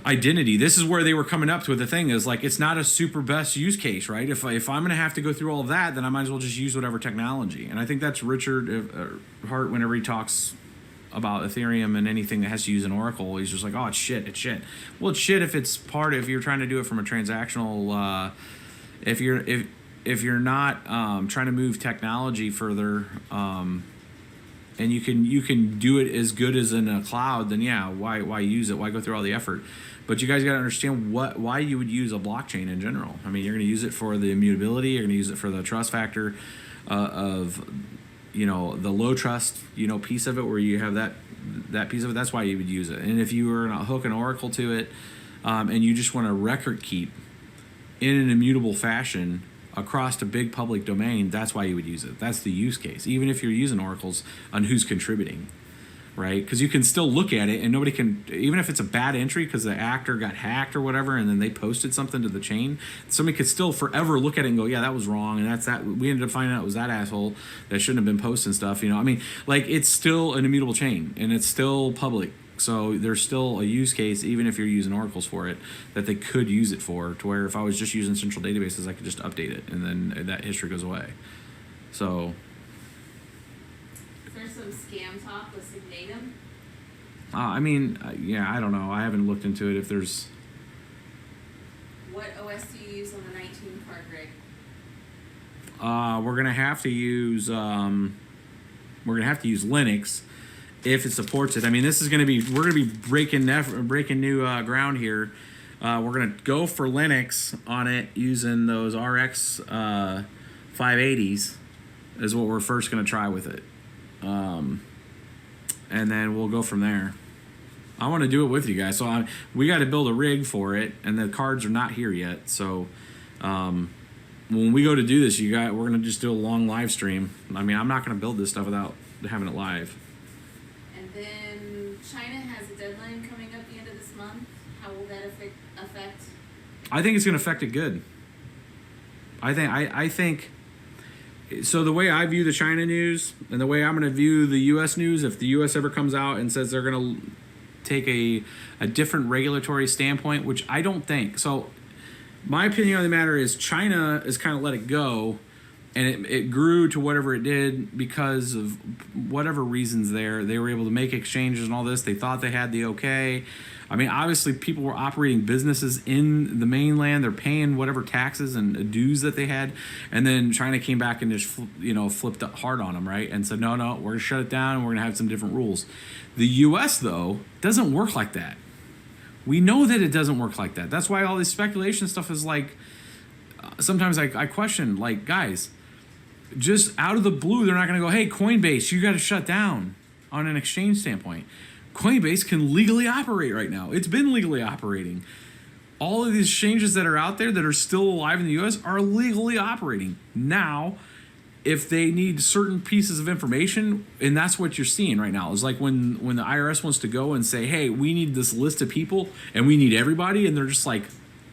identity. This is where they were coming up with the thing is like, it's not a super best use case, right? If I'm going to have to go through all of that, then I might as well just use whatever technology. And I think that's Richard Hart whenever he talks about Ethereum and anything that has to use an oracle. He's just like, oh, it's shit. Well, it's shit if it's if you're trying to do it from a transactional, if you're not trying to move technology further, and you can do it as good as in a cloud, then yeah, why use it? Why go through all the effort? But you guys got to understand why you would use a blockchain in general. I mean, you're going to use it for the immutability. You're going to use it for the trust factor of the low trust piece of it, where you have that piece of it. That's why you would use it. And if you were going to hook an oracle to it, and you just want to record keep in an immutable fashion across a big public domain, that's why you would use it. That's the use case, even if you're using oracles on who's contributing. right? Because you can still look at it and nobody can, even if it's a bad entry because the actor got hacked or whatever and then they posted something to the chain, somebody could still forever look at it and go, yeah, that was wrong, and that's that. We ended up finding out it was that asshole that shouldn't have been posting stuff, you know. I mean, like, it's still an immutable chain and it's still public. So there's still a use case, even if you're using oracles for it, that they could use it for, to where if I was just using central databases, I could just update it and then that history goes away. So Is there some scam talk with Signatum? I mean, yeah, I don't know. I haven't looked into it. If there's, What OS do you use on the 19 card, Greg? we're gonna have to use Linux if it supports it. I mean, this is gonna be, we're gonna be breaking new ground here. We're gonna go for Linux on it using those RX 580s is what we're first gonna try with it, and then we'll go from there. I want to do it with you guys, so we got to build a rig for it, and the cards are not here yet. So when we go to do this, we're gonna just do a long live stream. I mean, I'm not gonna build this stuff without having it live. And then China has a deadline coming up the end of this month. How will that affect? I think it's gonna affect it good. I think. So the way I view the China news and the way I'm going to view the U.S. news, if the U.S. ever comes out and says they're going to take a different regulatory standpoint, which I don't think. So my opinion on the matter is China has kind of let it go, and it grew to whatever it did because of whatever reasons there. They were able to make exchanges and all this. They thought they had the okay. I mean, obviously, people were operating businesses in the mainland. They're paying whatever taxes and dues that they had. And then China came back and just, flipped hard on them, right? And said, no, we're going to shut it down and we're going to have some different rules. The U.S., though, doesn't work like that. We know that it doesn't work like that. That's why all this speculation stuff is like, sometimes I question, like, guys, just out of the blue, they're not going to go, hey, Coinbase, you got to shut down on an exchange standpoint. Coinbase can legally operate right now. It's been legally operating. All of these exchanges that are out there that are still alive in the U.S. are legally operating. Now, if they need certain pieces of information, and that's what you're seeing right now, is like when the IRS wants to go and say, hey, we need this list of people and we need everybody, and they're just like,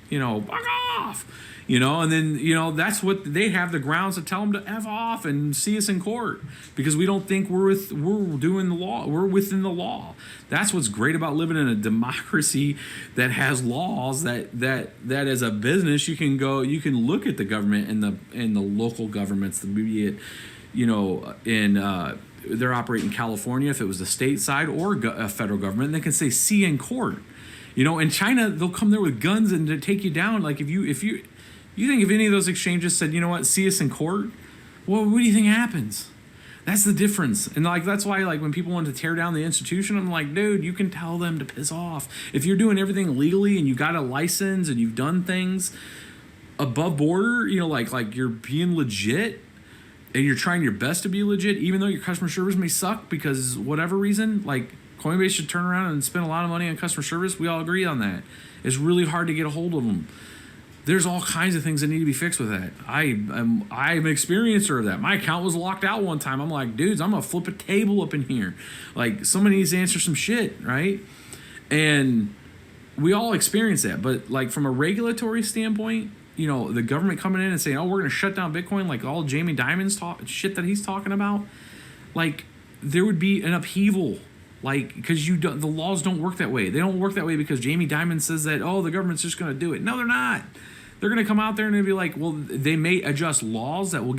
fuck off. And then, that's what they have the grounds to tell them to F off and see us in court because we don't think we're doing the law. We're within the law. That's what's great about living in a democracy that has laws that as a business, you can look at the government and the local governments, be it, they're operating in California, if it was the state side or a federal government, and they can say, see in court. In China, they'll come there with guns and to take you down. Like if you think if any of those exchanges said, you know what, see us in court, well, what do you think happens? That's the difference. And that's why when people want to tear down the institution, I'm like, dude, you can tell them to piss off. If you're doing everything legally and you got a license and you've done things above border, like you're being legit and you're trying your best to be legit, even though your customer service may suck because whatever reason, like Coinbase should turn around and spend a lot of money on customer service. We all agree on that. It's really hard to get a hold of them. There's all kinds of things that need to be fixed with that. I'm an experiencer of that. My account was locked out one time. I'm like, dudes, I'm going to flip a table up in here. Like, somebody needs to answer some shit, right? And we all experience that. But, from a regulatory standpoint, the government coming in and saying, oh, we're going to shut down Bitcoin, like all Jamie Dimon's shit that he's talking about, there would be an upheaval. Because the laws don't work that way. They don't work that way because Jamie Dimon says that, oh, the government's just going to do it. No, they're not. They're going to come out there and they'll be like, well, they may adjust laws that will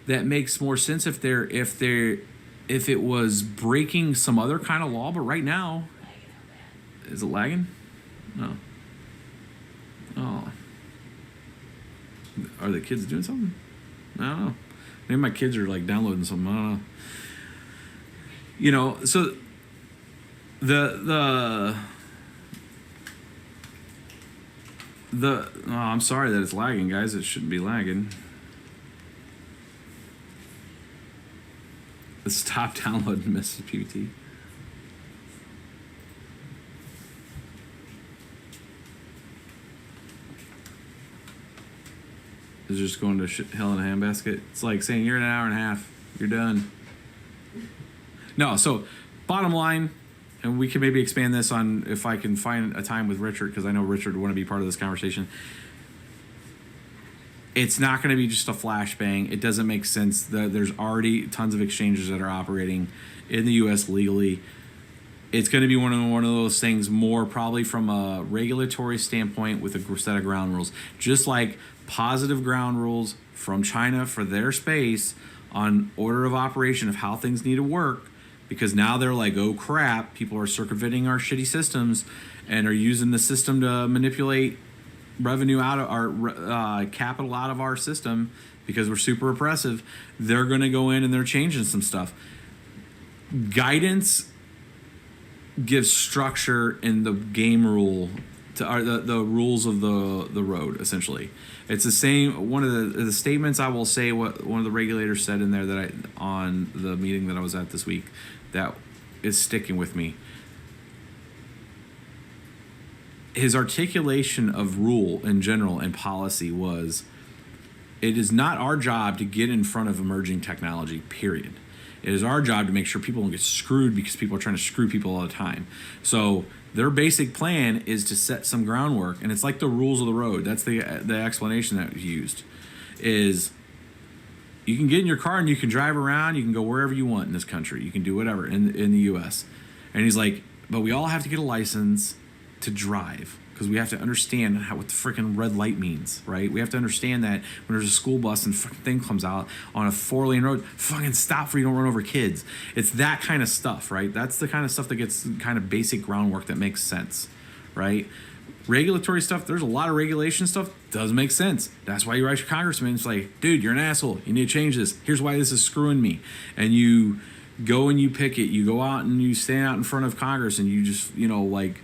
that makes more sense if it was breaking some other kind of law. But right now, is it lagging? No. Oh. Are the kids doing something? I don't know. Maybe my kids are downloading something. I don't know. So I'm sorry that it's lagging, guys. It shouldn't be lagging. Stop downloading Mrs. PBT. It's just going to hell in a handbasket. It's like saying you're in an hour and a half. You're done. No, so bottom line, and we can maybe expand this on if I can find a time with Richard, because I know Richard would want to be part of this conversation. It's not going to be just a flashbang. It doesn't make sense. There's already tons of exchanges that are operating in the U.S. legally. It's going to be one of those things more probably from a regulatory standpoint with a set of ground rules. Just like positive ground rules from China for their space on order of operation of how things need to work, because now they're like, oh crap, people are circumventing our shitty systems and are using the system to manipulate revenue out of our capital out of our system because we're super oppressive. They're going to go in and they're changing some stuff. Guidance gives structure in the game rule to the rules of the road. Essentially, it's the same. One of the statements I will say, what one of the regulators said in there that on the meeting that I was at this week, that is sticking with me. His articulation of rule in general and policy was, it is not our job to get in front of emerging technology, period. It is our job to make sure people don't get screwed because people are trying to screw people all the time. So their basic plan is to set some groundwork, and it's like the rules of the road. That's the explanation that was used, is you can get in your car and you can drive around, you can go wherever you want in this country. You can do whatever in the U.S. And he's like, but we all have to get a license to drive, because we have to understand what the freaking red light means, right? We have to understand that when there's a school bus and fucking thing comes out on a 4-lane road, fucking stop so you don't run over kids. It's that kind of stuff, right? That's the kind of stuff that gets kind of basic groundwork that makes sense, right? Regulatory stuff, there's a lot of regulation stuff, doesn't make sense. That's why you write your congressman. It's like, dude, you're an asshole. You need to change this. Here's why this is screwing me. And you go and you pick it. You go out and you stand out in front of Congress and you just, like,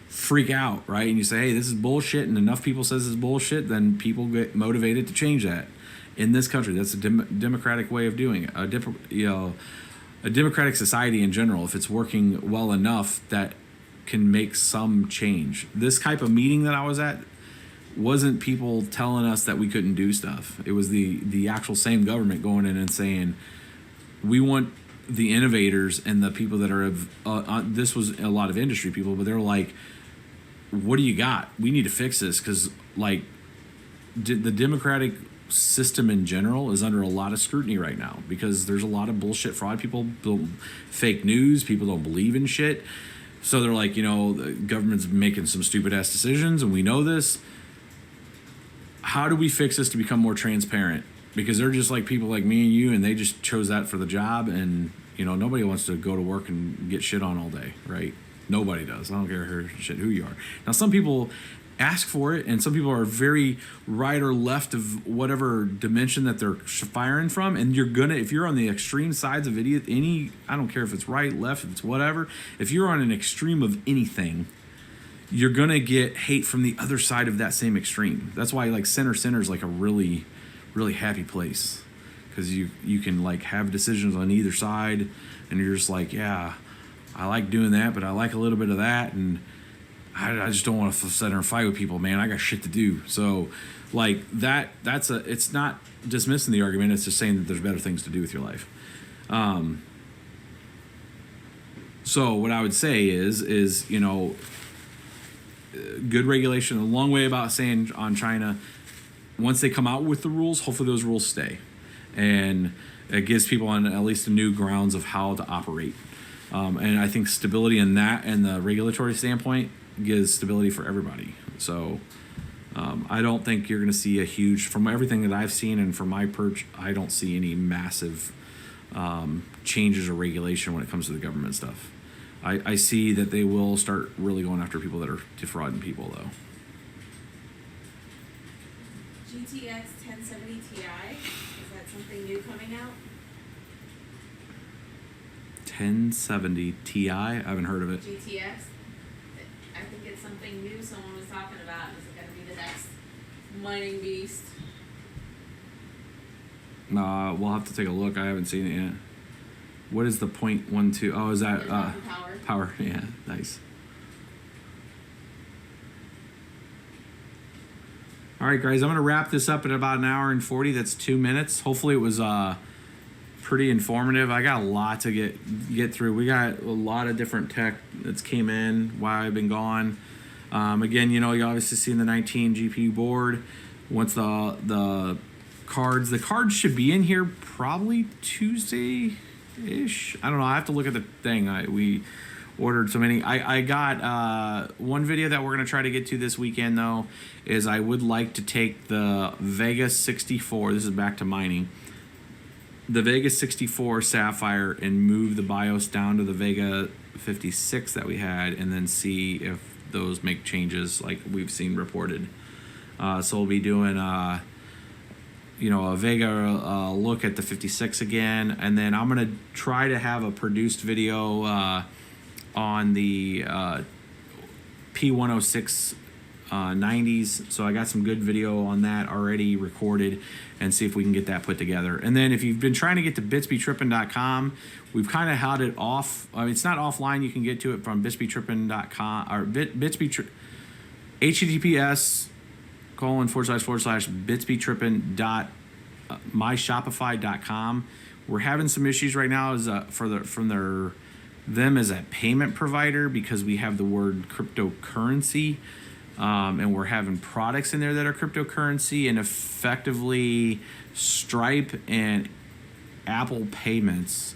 freak out, right? And you say, hey, this is bullshit, and enough people says this is bullshit, then people get motivated to change that in this country. That's a democratic way of doing it. A democratic society in general, if it's working well enough, that can make some change. This type of meeting that I was at wasn't people telling us that we couldn't do stuff. It was the actual same government going in and saying, we want the innovators and the people that are this was a lot of industry people, but they're like, what do you got? We need to fix this, because the democratic system in general is under a lot of scrutiny right now, because there's a lot of bullshit fraud. People don't, fake news, people don't believe in shit. So they're like, the government's making some stupid ass decisions and we know this. How do we fix this to become more transparent? Because they're just like people like me and you, and they just chose that for the job, and nobody wants to go to work and get shit on all day, right? Nobody does. I don't care who you are. Now, some people ask for it, and some people are very right or left of whatever dimension that they're firing from, and if you're on the extreme sides of I don't care if it's right, left, if it's whatever, if you're on an extreme of anything, you're gonna get hate from the other side of that same extreme. That's why center is like a really, really happy place, because you can have decisions on either side, and you're just like, yeah, I like doing that, but I like a little bit of that, and I just don't want to sit there and fight with people, man. I got shit to do. So it's not dismissing the argument, it's just saying that there's better things to do with your life. So what I would say is good regulation, a long way about saying on China, once they come out with the rules, hopefully those rules stay. And it gives people on at least a new grounds of how to operate. And I think stability in that and the regulatory standpoint gives stability for everybody. So I don't think you're going to see from everything that I've seen and from my perch, I don't see any massive changes or regulation when it comes to the government stuff. I see that they will start really going after people that are defrauding people, though. GTX 1070 Ti, is that something new coming out? 1070 Ti? I haven't heard of it. GTX? I think it's something new someone was talking about. Is it going to be the next mining beast? We'll have to take a look. I haven't seen it yet. What is the 0.12? Oh, is that power? Yeah, nice. All right, guys, I'm going to wrap this up at about an hour and 40. That's 2 minutes. Hopefully it was pretty informative. I got a lot to get through. We got a lot of different tech that's came in while I've been gone. Again, you obviously seen the 19 GPU board. Once the cards should be in here probably Tuesday-ish. I don't know. I have to look at the thing. We ordered so many. I got one video that we're going to try to get to this weekend, though, is I would like to take the Vega 64. This is back to mining. The Vega 64 Sapphire and move the BIOS down to the Vega 56 that we had, and then see if those make changes like we've seen reported. So we'll be doing a Vega look at the 56 again, and then I'm gonna try to have a produced video on the P106 90s. So I got some good video on that already recorded, and see if we can get that put together. And then if you've been trying to get to bitsbetrippin.com, we've kind of held it off. It's not offline. You can get to it from bitsbetrippin.com or https://bitsbetrippin.myshopify.com. We're having some issues right now from them as a payment provider, because we have the word cryptocurrency. And we're having products in there that are cryptocurrency, and effectively Stripe and Apple Payments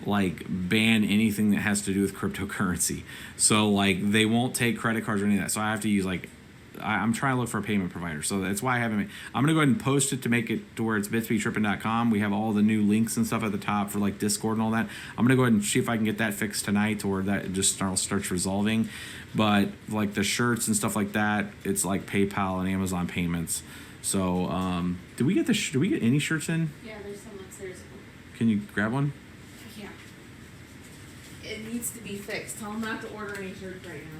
ban anything that has to do with cryptocurrency. So they won't take credit cards or any of that. So I have to use I'm trying to look for a payment provider. So that's why I haven't I'm going to go ahead and post it to make it to where it's bitsbetrippin.com. We have all the new links and stuff at the top for Discord and all that. I'm going to go ahead and see if I can get that fixed tonight, to where that just starts resolving. But the shirts and stuff like that, it's PayPal and Amazon payments. So did we get any shirts in? Yeah, there's some upstairs. Can you grab one? Yeah. It needs to be fixed. Tell them not to order any shirts right now.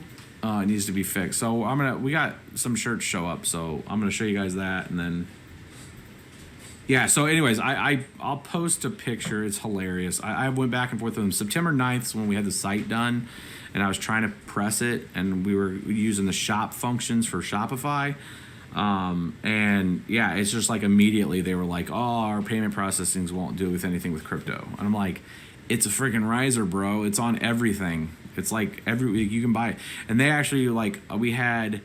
It needs to be fixed. So we got some shirts show up, so I'm gonna show you guys that, and then so anyways, I'll post a picture. It's hilarious. I went back and forth with them. September 9th is when we had the site done, and I was trying to press it, and we were using the shop functions for Shopify. And it's just immediately they were like, oh, our payment processings won't do with anything with crypto. And I'm like, it's a freaking riser, bro. It's on everything. It's you can buy it. And they actually we had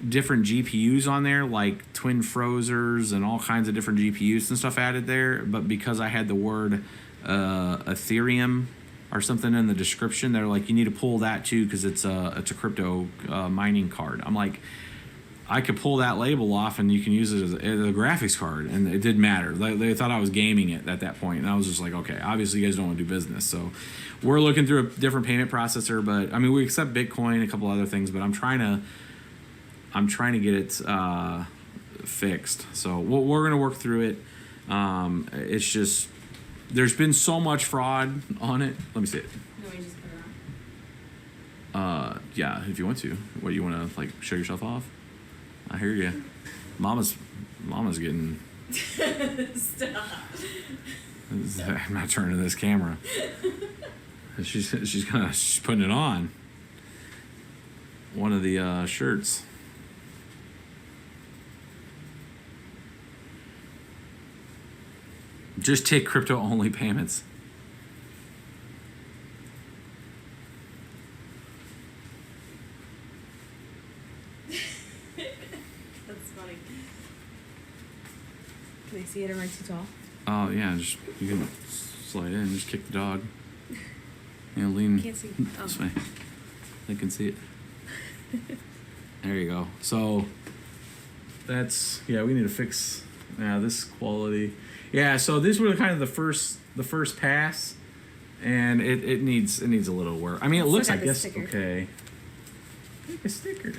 different GPUs on there, twin frozers and all kinds of different GPUs and stuff added there. But because I had the word Ethereum or something in the description, they're like, you need to pull that too, because it's a crypto mining card. I'm like, I could pull that label off and you can use it as a graphics card, and it didn't matter. They thought I was gaming it at that point, and I was just like, okay, obviously you guys don't want to do business. So we're looking through a different payment processor, but we accept Bitcoin, a couple other things, but I'm trying to get it fixed. So we're gonna work through it. It's just there's been so much fraud on it. Let me see it. No, we just put it on. Yeah, if you want to. What, you want to show yourself off? I hear you. Mama's getting. Stop. I'm not turning this camera. She's putting it on. One of the shirts. Just take crypto only payments. Can they see it? Am I too tall? Oh yeah, you can slide in, just kick the dog. Lean. Can't see. This way. They can see it. There you go. So that's we need to fix this quality. Yeah, so these were kind of the first pass, and it needs a little work. It looks, I guess, okay. Like a sticker.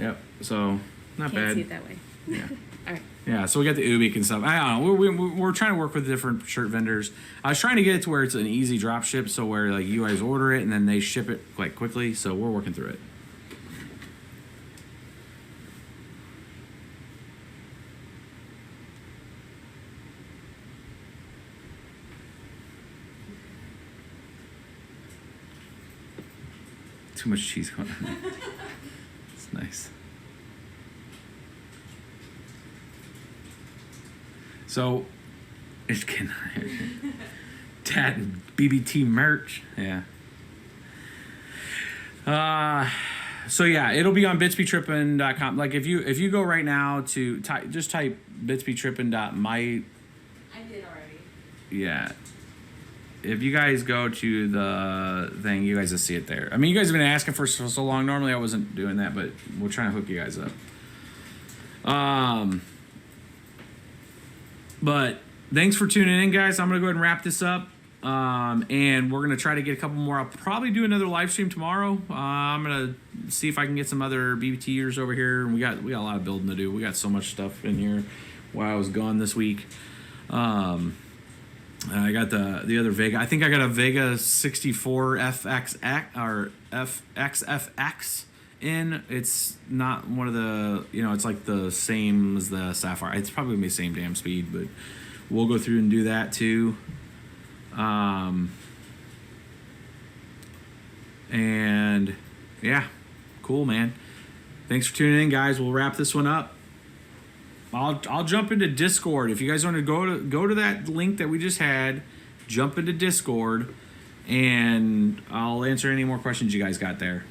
Yep. So not bad. Can't see it that way. Yeah. All right. Yeah, so we got the Ubik and stuff. I don't know. We're trying to work with different shirt vendors. I was trying to get it to where it's an easy drop ship, so where you guys order it and then they ship it quickly. So we're working through it. Too much cheese going on. It's nice. So Just kidding. Tat and BBT merch. Yeah. So yeah, it'll be on bitsbetrippin.com. Like if you go right now to just type bitsbetrippin.my. I did already. Yeah. If you guys go to the thing, you guys will see it there. I mean, you guys have been asking for so long. Normally I wasn't doing that, but we're trying to hook you guys up. But thanks for tuning in, guys. I'm gonna go ahead and wrap this up. And we're gonna try to get a couple more. I'll probably do another live stream tomorrow. I'm gonna see if I can get some other BBTers over here. We got a lot of building to do. We got so much stuff in here while I was gone this week. I got the other Vega. I think I got a Vega 64 FXX or FXFX in. It's not one of the, it's like the same as the Sapphire. It's probably gonna be the same damn speed, but we'll go through and do that too. And yeah, cool, man. Thanks for tuning in, guys. We'll wrap this one up. I'll jump into Discord. If you guys want to go to that link that we just had, jump into Discord, and I'll answer any more questions you guys got there.